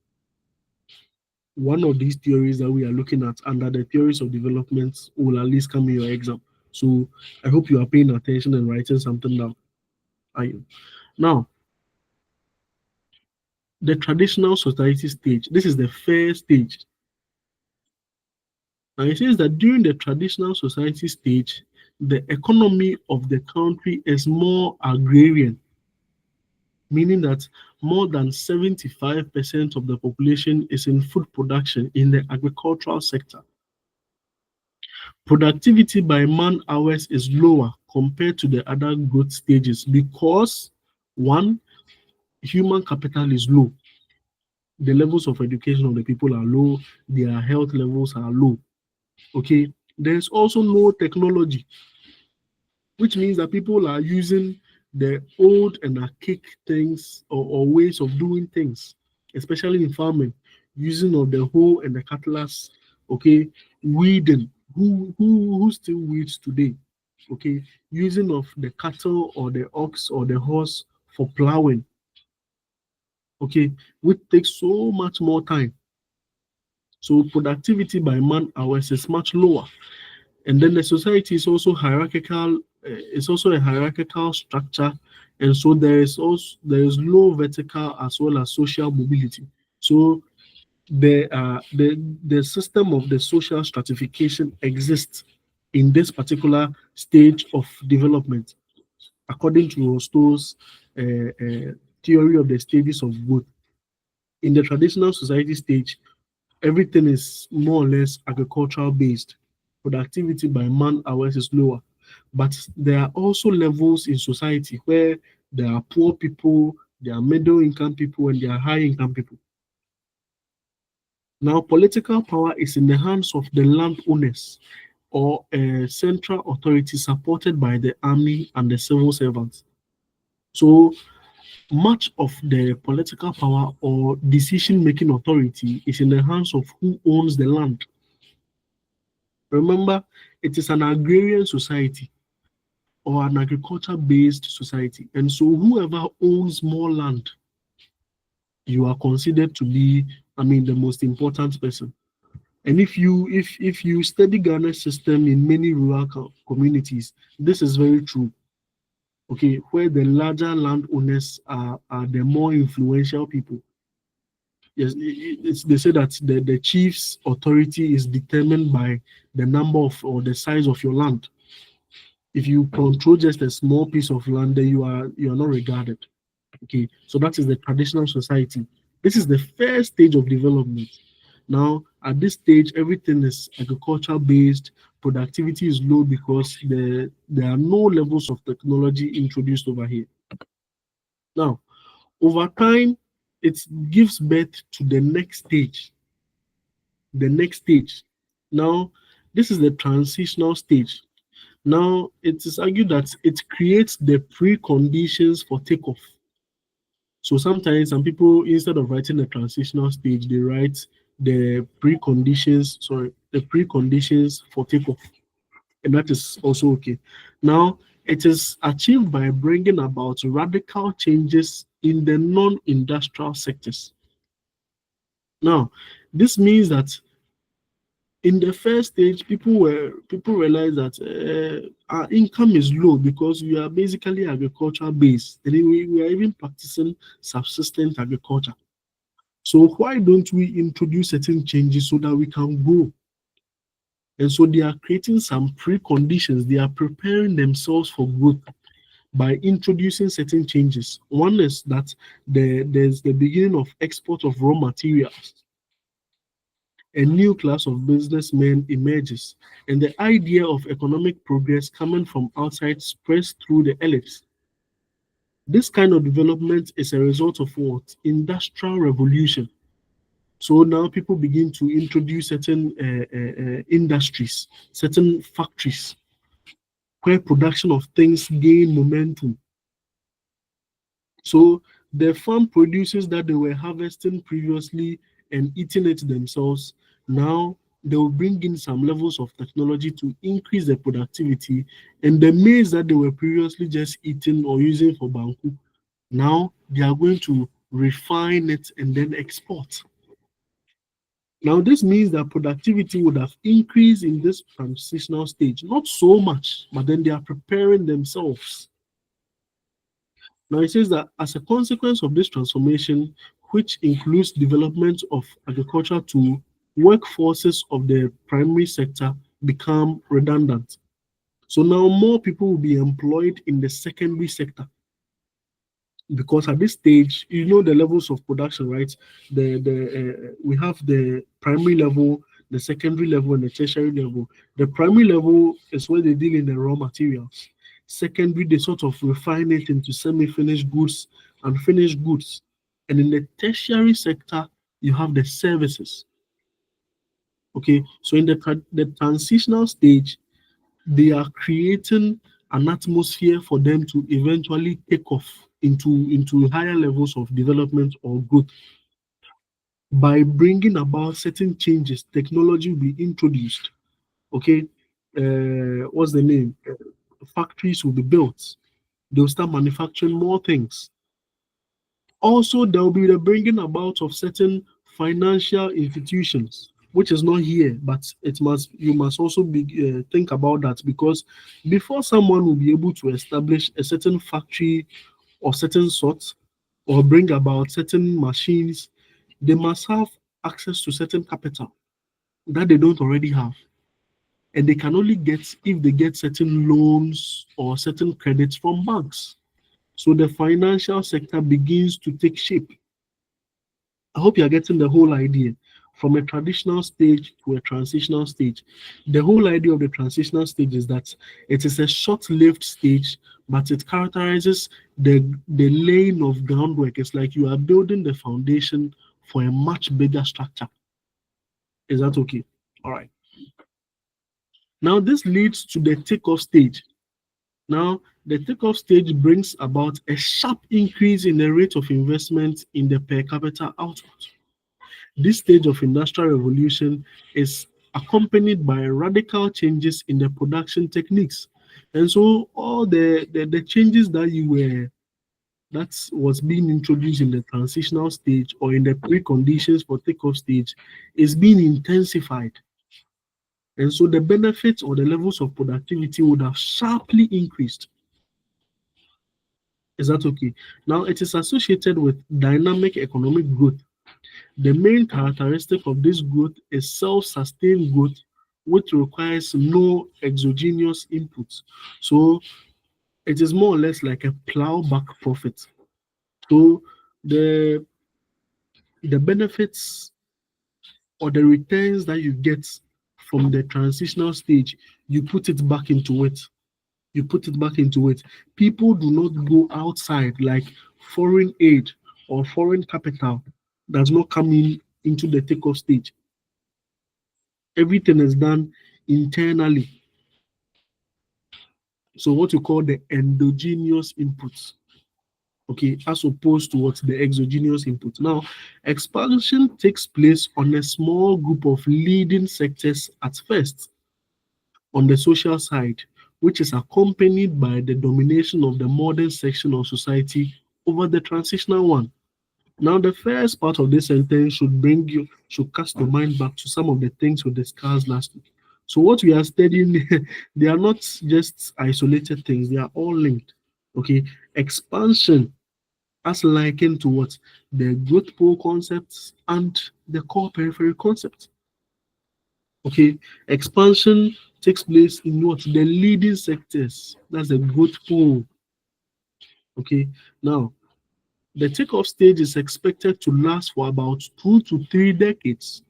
One of these theories that we are looking at under the theories of development will at least come in your exam. So I hope you are paying attention and writing something down. Are you? Now, the traditional society stage. This is the first stage. Now it says that during the traditional society stage, the economy of the country is more agrarian, meaning that more than 75% of the population is in food production in the agricultural sector. Productivity by man hours is lower compared to the other growth stages because, one, human capital is low. The levels of education of the people are low, their health levels are low. Okay, there's also no technology, which means that people are using the old and archaic things or ways of doing things, especially in farming, using of the hoe and the cutlass. Okay, weeding. Who still weeds today? Okay, using of the cattle or the ox or the horse for plowing. Okay, which takes so much more time. So productivity by man hours is much lower. And then the society is also hierarchical. It's also a hierarchical structure, and so there is low vertical as well as social mobility. So the system of the social stratification exists in this particular stage of development, according to Rostow's theory of the stages of growth. In the traditional society stage, everything is more or less agricultural based. Productivity by man hours is lower. But there are also levels in society where there are poor people, there are middle income people, and there are high income people. Now, political power is in the hands of the landowners or a central authority supported by the army and the civil servants. So much of the political power or decision-making authority is in the hands of who owns the land. Remember, it is an agrarian society or an agriculture-based society. And so whoever owns more land, you are considered to be, the most important person. And if you study Ghana's system in many rural communities, this is very true. Okay, where the larger landowners are the more influential people. Yes, they say that the chief's authority is determined by the number of or the size of your land. If you control just a small piece of land, then you are not regarded. Okay, so that is the traditional society. This is the first stage of development. Now, at this stage, everything is agriculture based. Productivity is low because there are no levels of technology introduced over here. Now, over time, it gives birth to the next stage. The next stage. Now, this is the transitional stage. Now, it is argued that it creates the preconditions for takeoff. So sometimes some people, instead of writing the transitional stage, they write the preconditions for takeoff. And that is also okay. Now, it is achieved by bringing about radical changes in the non-industrial sectors. Now, this means that in the first stage, people realize that our income is low because we are basically agriculture based, and we are even practicing subsistence agriculture. So why don't we introduce certain changes so that we can grow? And so they are creating some preconditions. They are preparing themselves for growth by introducing certain changes. One is that there's the beginning of export of raw materials. A new class of businessmen emerges, and the idea of economic progress coming from outside spreads through the elites. This kind of development is a result of what? Industrial revolution. So now people begin to introduce certain industries, certain factories, where production of things gain momentum. So the farm produces that they were harvesting previously and eating it themselves. Now they will bring in some levels of technology to increase the productivity. And the maize that they were previously just eating or using for banku, now they are going to refine it and then export. Now, this means that productivity would have increased in this transitional stage. Not so much, but then they are preparing themselves. Now, it says that as a consequence of this transformation, which includes development of agriculture to workforces of the primary sector become redundant. So now more people will be employed in the secondary sector, because at this stage, you know the levels of production, right? We have the primary level, the secondary level, and the tertiary level. The primary level is where they deal in the raw materials. Secondary, they sort of refine it into semi-finished goods and finished goods. And in the tertiary sector, you have the services. Okay, so in the transitional stage, they are creating an atmosphere for them to eventually take off into higher levels of development or growth. By bringing about certain changes, technology will be introduced. Okay, what's the name? Factories will be built. They'll start manufacturing more things. Also, there will be the bringing about of certain financial institutions, which is not here, but you must also be think about that, because before someone will be able to establish a certain factory or certain sort or bring about certain machines, they must have access to certain capital that they don't already have. And they can only get if they get certain loans or certain credits from banks. So the financial sector begins to take shape. I hope you're getting the whole idea from a traditional stage to a transitional stage. The whole idea of the transitional stage is that it is a short-lived stage, but it characterizes the laying of groundwork. It's like you are building the foundation for a much bigger structure. Is that okay? All right. Now this leads to the takeoff stage. Now, the takeoff stage brings about a sharp increase in the rate of investment in the per capita output. This stage of industrial revolution is accompanied by radical changes in the production techniques. And so all the changes that was being introduced in the transitional stage or in the preconditions for takeoff stage is being intensified. And so the benefits or the levels of productivity would have sharply increased. Is that okay? Now, it is associated with dynamic economic growth. The main characteristic of this growth is self-sustained growth, which requires no exogenous inputs. So it is more or less like a plowback profit. So the the benefits or the returns that you get from the transitional stage, you put it back into it. You put it back into it. People do not go outside like foreign aid or foreign capital does not come in into the takeoff stage. Everything is done internally. So what you call the endogenous inputs, okay, as opposed to what the exogenous input. Now, expansion takes place on a small group of leading sectors at first on the social side, which is accompanied by the domination of the modern section of society over the transitional one. Now, the first part of this sentence should cast your mind back to some of the things we discussed last week. So, what we are studying, they are not just isolated things, they are all linked. Okay, expansion as likened to what the growth pole concepts and the core periphery concept. Okay, expansion takes place in what the leading sectors. That's the growth pole. Okay, now the takeoff stage is expected to last for about 2 to 3 decades.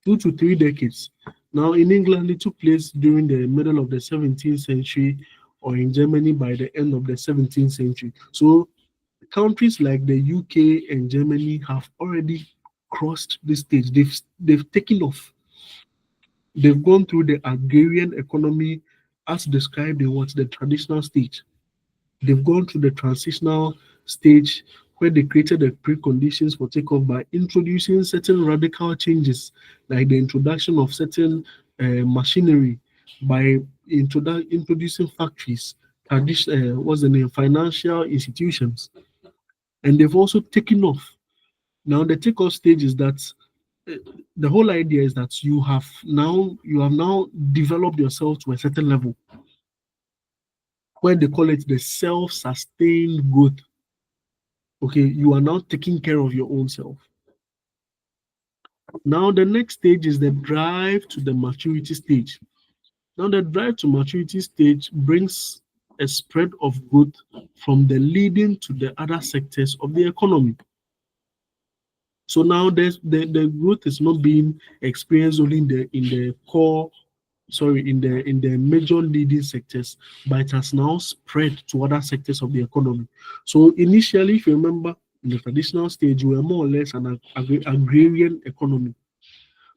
2 to 3 decades. Now, in England, it took place during the middle of the 17th century, or in Germany by the end of the 17th century. So, countries like the UK and Germany have already crossed this stage. They've taken off. They've gone through the agrarian economy as described in what the traditional stage. They've gone through the transitional stage where they created the preconditions for takeoff by introducing certain radical changes, like the introduction of certain machinery, by introducing factories, what's the name, financial institutions, and they've also taken off. Now the takeoff stage is that uh, the whole idea is that you have now developed yourself to a certain level where they call it the self-sustained growth. Okay, you are now taking care of your own self. Now the next stage is the drive to the maturity stage. Now the drive to maturity stage brings a spread of growth from the leading to the other sectors of the economy. So now the growth is not being experienced only in the core, sorry, in the major leading sectors, but it has now spread to other sectors of the economy. So initially, if you remember, in the traditional stage, we were more or less an agrarian economy.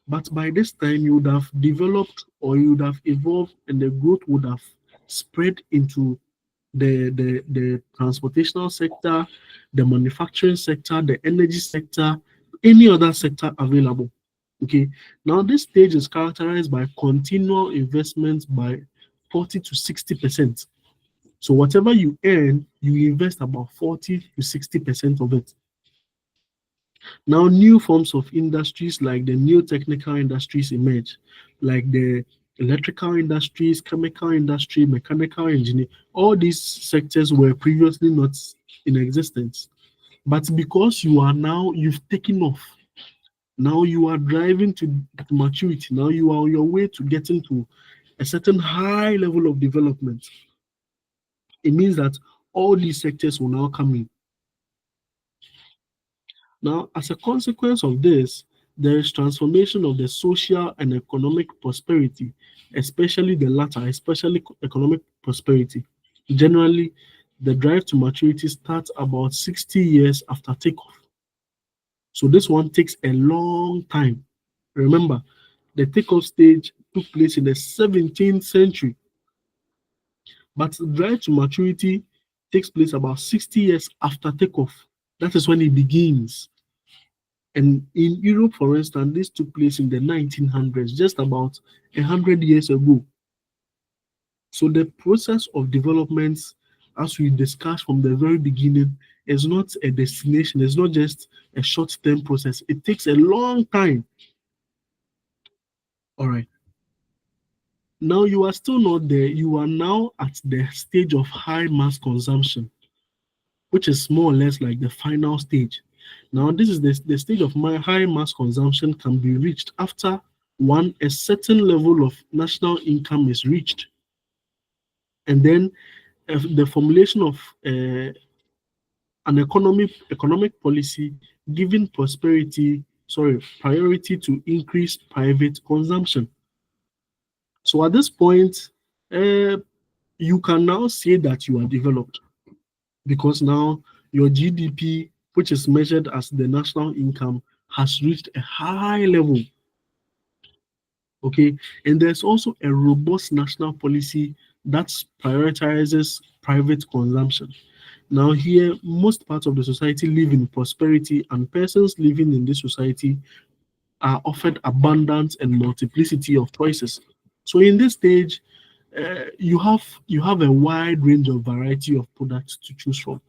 But by this time, you would have developed or you would have evolved, and the growth would have spread into the transportational sector, the manufacturing sector, the energy sector, any other sector available. Okay, now this stage is characterized by continual investment by 40 to 60%. So whatever you earn, you invest about 40 to 60% of it. Now, new forms of industries like the new technical industries emerge, like the electrical industries, chemical industry, mechanical engineering. All these sectors were previously not in existence. But because you've taken off, now you are driving to maturity. Now you are on your way to getting to a certain high level of development. It means that all these sectors will now come in. Now, as a consequence of this, there is transformation of the social and economic prosperity, especially the latter, especially economic prosperity. Generally, the drive to maturity starts about 60 years after takeoff. So this one takes a long time, Remember, the takeoff stage took place in the 17th century, but drive to maturity takes place about 60 years after takeoff. That is when it begins. And in Europe, for instance, this took place in the 1900s, just about 100 years ago. So the process of development, as we discussed from the very beginning, is not a destination. It's not just a short-term process. It takes a long time. All right. Now you are still not there. You are now at the stage of high mass consumption, which is more or less like the final stage. Now, this is the stage of my high mass consumption can be reached after a certain level of national income is reached. And then the formulation of an economic policy giving priority to increase private consumption. So at this point, you can now say that you are developed because now your GDP, which is measured as the national income, has reached a high level. Okay, and there's also a robust national policy that prioritizes private consumption. Now, here, most parts of the society live in prosperity, and persons living in this society are offered abundance and multiplicity of choices. So, in this stage, you have a wide range of variety of products to choose from.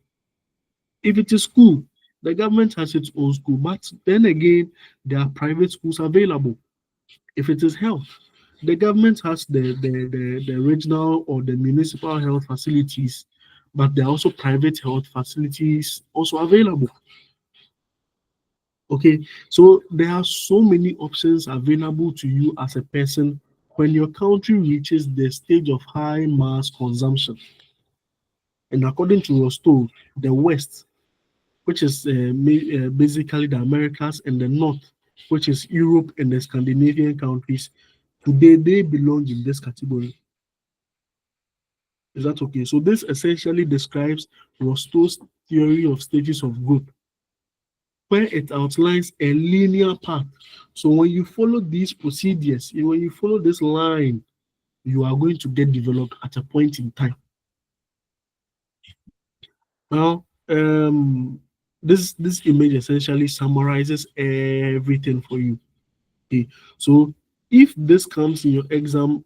If it is school, the government has its own school, but then again, there are private schools available. If it is health, the government has the regional or the municipal health facilities, but there are also private health facilities also available. Okay, so there are so many options available to you as a person when your country reaches the stage of high mass consumption. And according to Rostow, the West, which is basically the Americas, and the North, which is Europe and the Scandinavian countries, today they belong in this category. Is that okay? So this essentially describes Rostow's theory of stages of growth, where it outlines a linear path. So when you follow these procedures, when you follow this line, you are going to get developed at a point in time. Now, this image essentially summarizes everything for you. Okay, so if this comes in your exam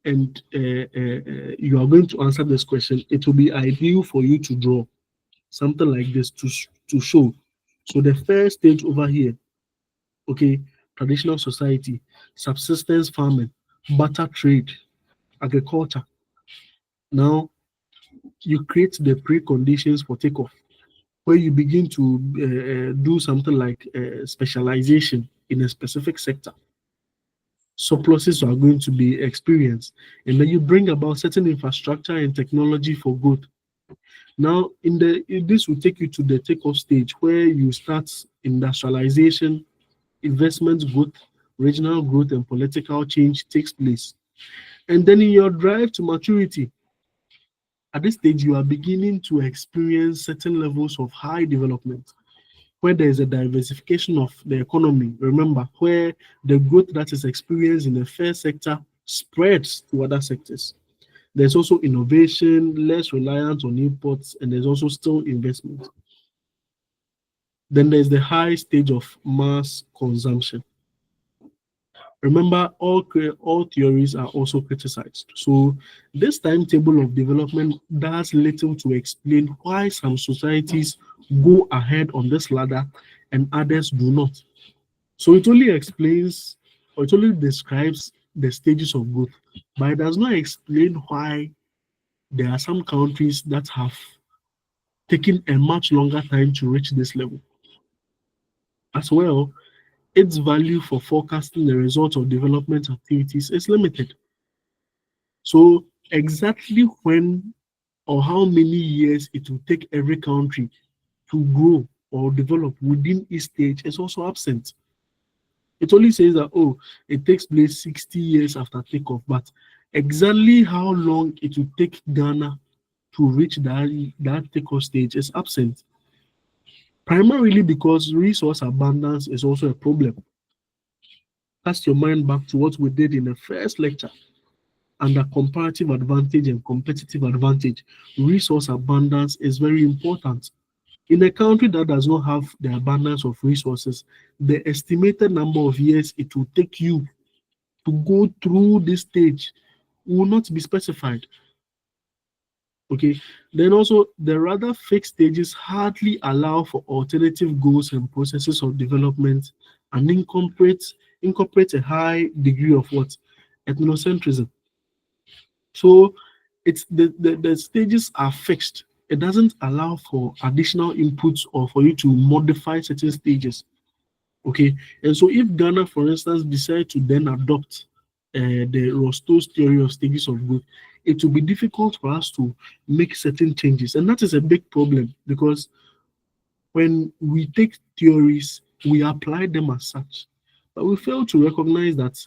and you are going to answer this question, it will be ideal for you to draw something like this to show. So the first stage over here, okay, traditional society, subsistence farming, barter trade, agriculture. Now you create the preconditions for takeoff, where you begin to do something like specialization in a specific sector. Surpluses are going to be experienced, and then you bring about certain infrastructure and technology for growth. Now, this will take you to the takeoff stage where you start industrialization, investment growth, regional growth, and political change takes place. And then in your drive to maturity, at this stage, you are beginning to experience certain levels of high development, where there is a diversification of the economy. Remember, where the growth that is experienced in the first sector spreads to other sectors. There's also innovation, less reliance on imports, and there's also still investment. Then there's the high stage of mass consumption. Remember, all theories are also criticized. So this timetable of development does little to explain why some societies go ahead on this ladder and others do not. So it only explains or it only describes the stages of growth, but it does not explain why there are some countries that have taken a much longer time to reach this level. As well, its value for forecasting the result of development activities is limited. So exactly when or how many years it will take every country to grow or develop within each stage is also absent. It only says that, oh, it takes place 60 years after takeoff, but exactly how long it will take Ghana to reach that takeoff stage is absent. Primarily because resource abundance is also a problem. cast your mind back to what we did in the first lecture under comparative advantage and competitive advantage, resource abundance is very important. In a country that does not have the abundance of resources, the estimated number of years it will take you to go through this stage will not be specified. Okay, then also the rather fixed stages hardly allow for alternative goals and processes of development and incorporate a high degree of what? Ethnocentrism. So it's the stages are fixed. It doesn't allow for additional inputs or for you to modify certain stages. Okay, and so if Ghana, for instance, decide to then adopt the Rostow's theory of stages of growth, it will be difficult for us to make certain changes, and that is a big problem because when we take theories, we apply them as such, but we fail to recognize that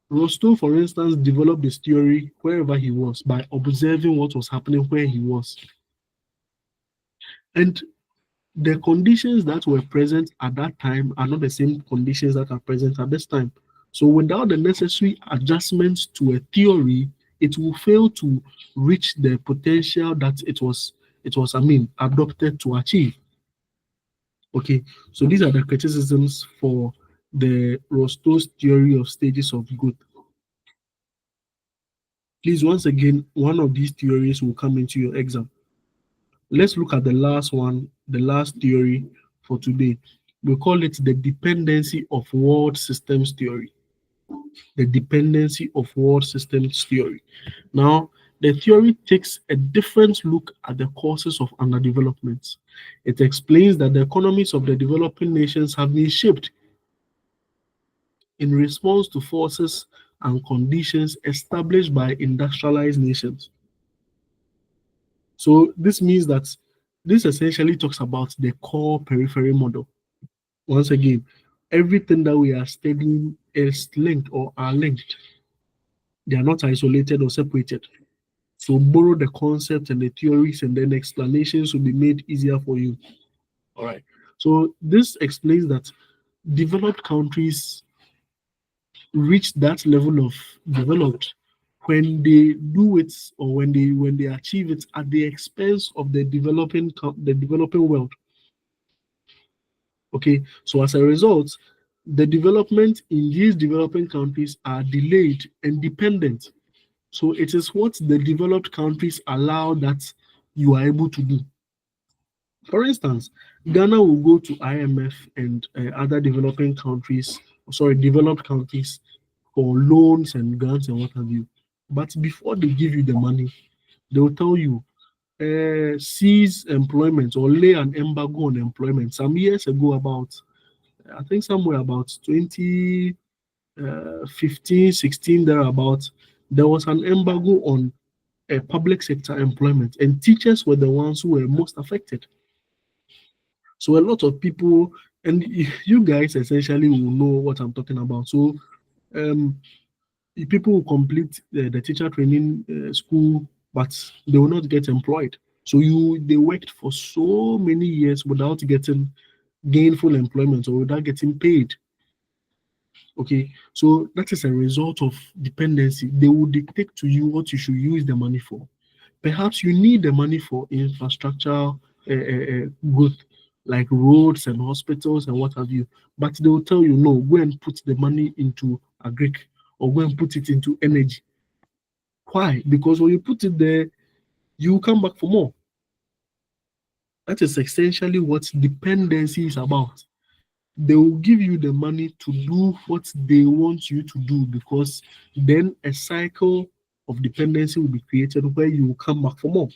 Rostow, for instance, developed this theory wherever he was by observing what was happening where he was, and the conditions that were present at that time are not the same conditions that are present at this time. So without the necessary adjustments to a theory, it will fail to reach the potential that I mean, adopted to achieve. Okay, so these are the criticisms for the Rostow's theory of stages of growth. Please, once again, one of these theories will come into your exam. Let's look at the last one, the last theory for today. We call it the dependency of world systems theory. The dependency of world systems theory. Now, the theory takes a different look at the causes of underdevelopment. It explains that the economies of the developing nations have been shaped in response to forces and conditions established by industrialized nations. So this means that this essentially talks about the core periphery model. Once again, everything that we are studying is linked or are linked. They are not isolated or separated. So borrow the concepts and the theories, and then explanations will be made easier for you. All right. So this explains that developed countries reach that level of developed when they do it or when they achieve it at the expense of the developing world. Okay, so as a result, the development in these developing countries are delayed and dependent. So it is what the developed countries allow that you are able to do. For instance, Ghana will go to IMF and other developing countries, developed countries for loans and grants and what have you. But before they give you the money, they will tell you, cease employment or lay an embargo on employment. Some years ago, I think somewhere about 2015, 16, thereabout, there was an embargo on public sector employment, and teachers were the ones who were most affected. So a lot of people, and you guys essentially will know what I'm talking about. So people will complete the teacher training school, but they will not get employed. So they worked for so many years without getting gainful employment or without getting paid. Okay, so that is a result of dependency. They will dictate to you what you should use the money for. Perhaps you need the money for infrastructure growth, like roads and hospitals and what have you. But they will tell you, no, go and put the money into agric or go and put it into energy. Why? Because when you put it there, you come back for more. That is essentially what dependency is about. They will give you the money to do what they want you to do, because then a cycle of dependency will be created where you will come back for more.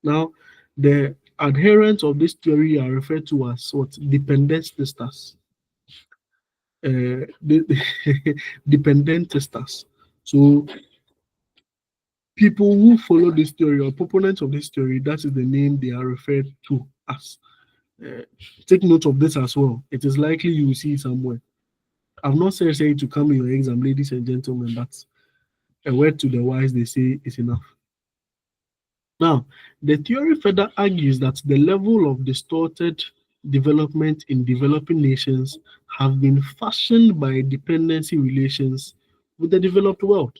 Now, the adherents of this theory are referred to as what? Dependent testers. Dependent testers. So people who follow this theory or proponents of this theory, that is the name they are referred to as. Take note of this as well. It is likely you will see it somewhere. I've not said to come in your exam, ladies and gentlemen, but a word to the wise, they say, is enough. Now, the theory further argues that the level of distorted development in developing nations have been fashioned by dependency relations with the developed world.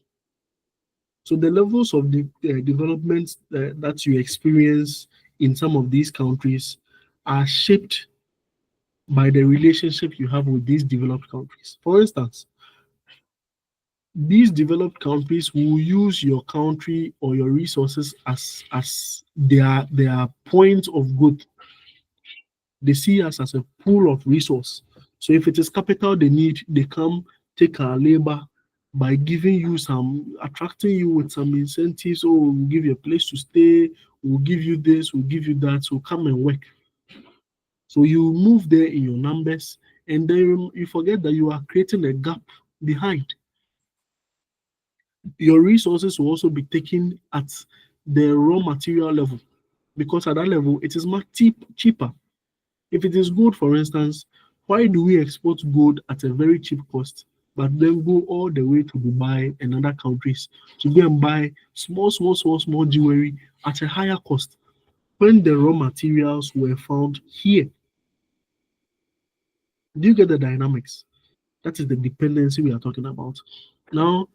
So the levels of the development that you experience in some of these countries are shaped by the relationship you have with these developed countries. For instance, these developed countries will use your country or your resources as their point of growth. They see us as a pool of resource. So if it is capital they need, they come take our labor by giving you some, attracting you with some incentives. Oh, we'll give you a place to stay, we'll give you this, we'll give you that. So come and work. So you move there in your numbers, and then you forget that you are creating a gap behind. Your resources will also be taken at the raw material level, because at that level it is much cheaper. If it is gold, for instance, why do we export gold at a very cheap cost, but then go all the way to Dubai and other countries to go and buy small jewelry at a higher cost when the raw materials were found here? Do you get the dynamics? That is the dependency we are talking about. Now,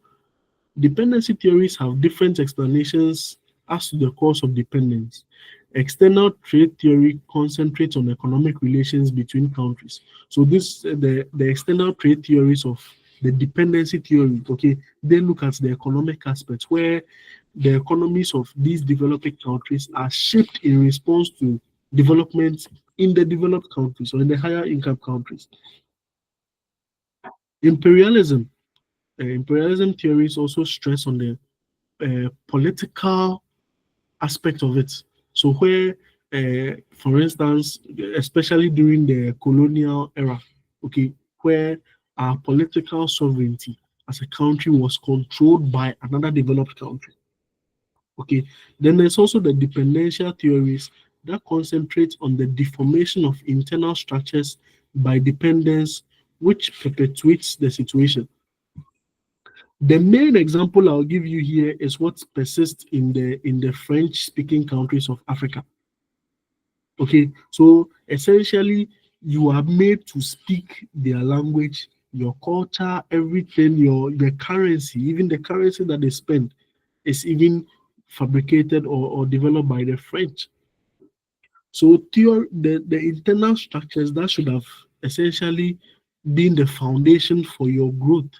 dependency theories have different explanations as to the cause of dependence. External trade theory concentrates on economic relations between countries. So this the external trade theories of the dependency theory, okay, they look at the economic aspects where the economies of these developing countries are shaped in response to development in the developed countries or in the higher income countries. Imperialism. Imperialism theories also stress on the political aspect of it. So where, for instance, especially during the colonial era, okay, where our political sovereignty as a country was controlled by another developed country. Okay, then there's also the dependential theories that concentrate on the deformation of internal structures by dependence, which perpetuates the situation. The main example I'll give you here is what persists in the French-speaking countries of Africa. Okay, so essentially, you are made to speak their language, your culture, everything, your currency, even the currency that they spend is even fabricated or developed by the French. So the internal structures that should have essentially been the foundation for your growth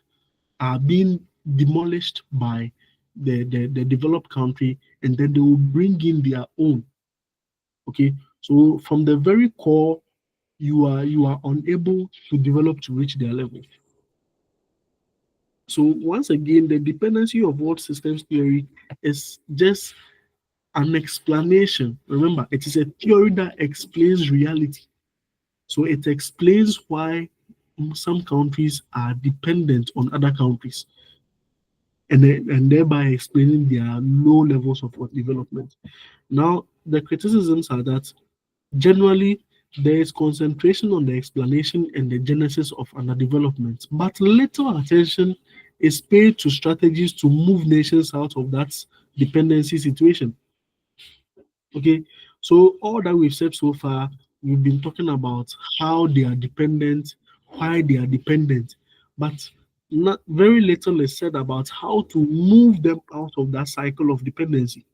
are being demolished by the developed country, and then they will bring in their own. Okay, so from the very core, you are unable to develop to reach their level. So once again, the dependency of world systems theory is just an explanation. Remember, it is a theory that explains reality. So it explains why some countries are dependent on other countries, and thereby explaining their low levels of development. Now, the criticisms are that generally there is concentration on the explanation and the genesis of underdevelopment, but little attention is paid to strategies to move nations out of that dependency situation. Okay, so all that we've said so far, we've been talking about how they are dependent, why they are dependent, but not very little is said about how to move them out of that cycle of dependency.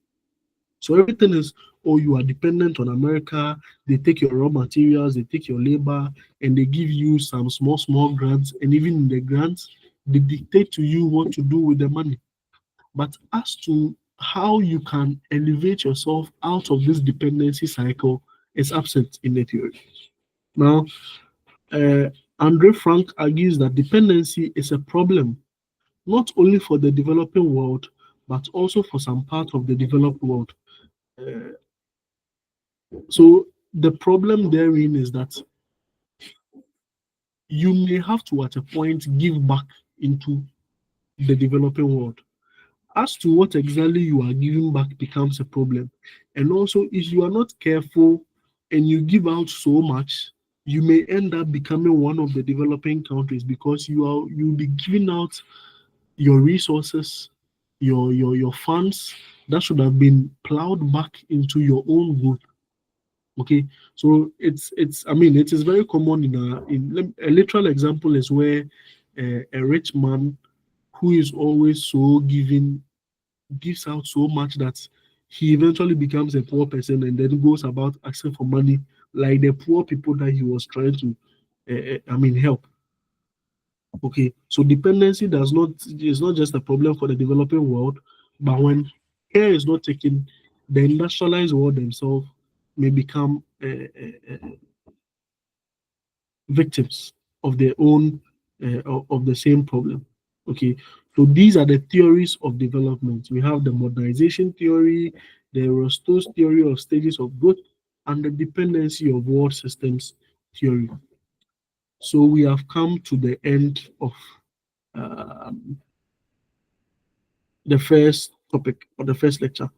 So everything is, oh, you are dependent on America, they take your raw materials, they take your labor, and they give you some small grants, and even in the grants, they dictate to you what to do with the money. But as to how you can elevate yourself out of this dependency cycle is absent in the theory. Now, uh, Andre Frank argues that dependency is a problem not only for the developing world, but also for some part of the developed world. So the problem therein is that you may have to, at a point, give back into the developing world. As to what exactly you are giving back becomes a problem. And also, if you are not careful and you give out so much, you may end up becoming one of the developing countries, because you'll be giving out your resources, your funds that should have been plowed back into your own growth. Okay, so I mean, it is very common in a literal example is where a rich man who is always so giving gives out so much that he eventually becomes a poor person and then goes about asking for money like the poor people that he was trying to I mean help. Okay, so dependency does not is not just a problem for the developing world, but when care is not taken, the industrialized world themselves may become victims of their own of the same problem. Okay, so these are the theories of development. We have the modernization theory, the Rostow's theory of stages of growth, and the dependency of world systems theory. So we have come to the end of the first topic or the first lecture.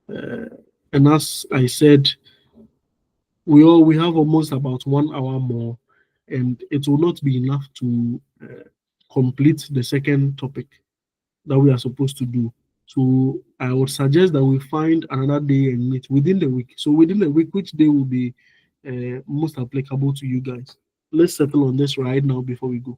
And as I said, we have almost about 1 hour more, and it will not be enough to complete the second topic that we are supposed to do. So I would suggest that we find another day and meet within the week. So within the week, which day will be most applicable to you guys? Let's settle on this right now before we go.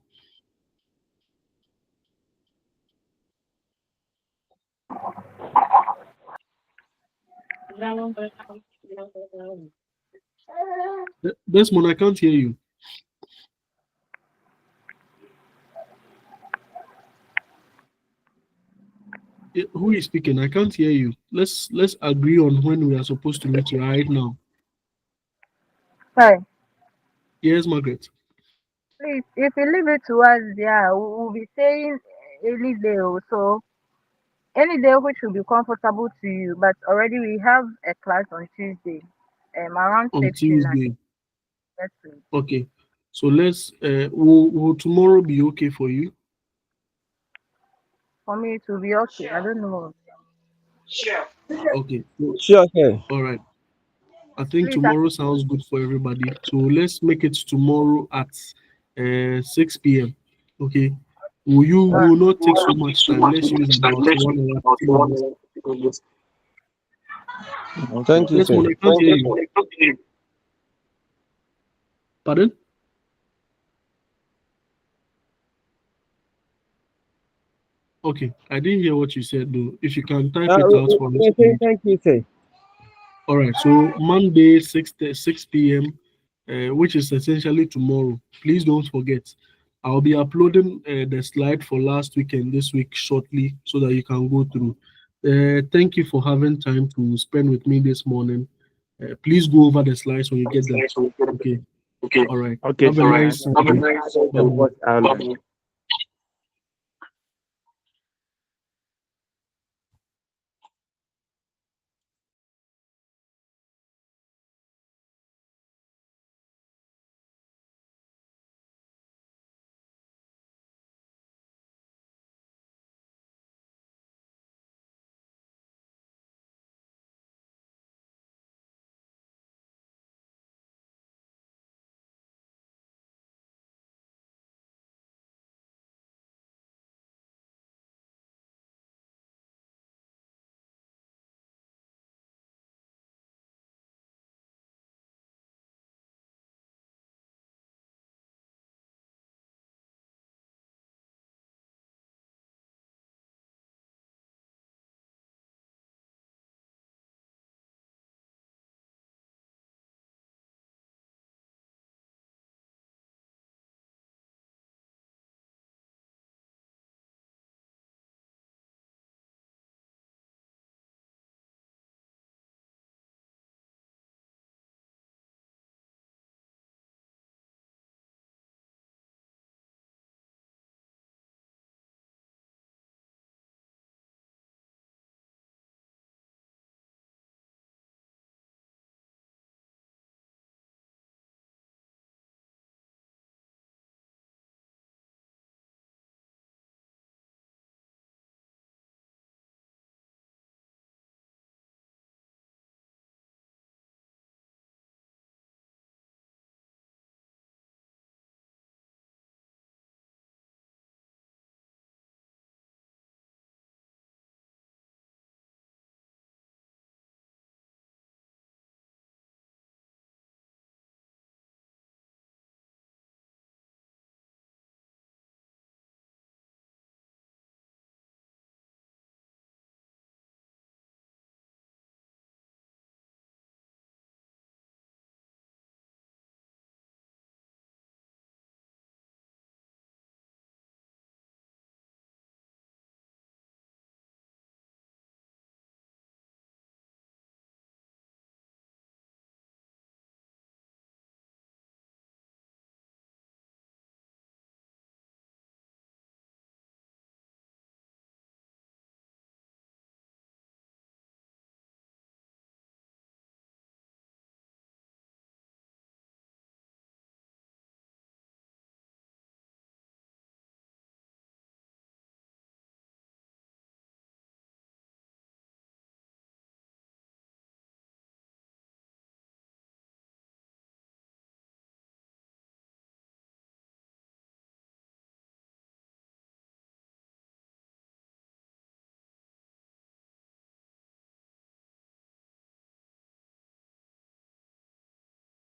Desmond, I can't hear you. Who is speaking? I can't hear you. Let's agree on when we are supposed to meet right now. Hi. Yes, Margaret. Please, if you leave it to us, yeah, we'll be saying any day or so. Any day which will be comfortable to you. But already we have a class on Tuesday, around On 6 to 9. Tuesday. Yes, please. Okay. So let's will tomorrow be okay for you? For me, it will be okay. I don't know. Sure. Okay. Sure, okay. All right. I think Please, tomorrow sounds good for everybody. So let's make it tomorrow at 6 p.m. Okay. We will not take so much time. Let's use about 1 hour 50 minutes. Thank you, Yes, sir. I can't hear you. Pardon? Okay, I didn't hear what you said though. If you can type it out for us. Thank you, sir. All right, so Monday 6 p.m., which is essentially tomorrow. Please don't forget. I'll be uploading the slide for last week and this week shortly so that you can go through. Thank you for having time to spend with me this morning. Please go over the slides when you get them. Okay. All right. Okay, Have a sir. nice Have a nice Bye-bye. day.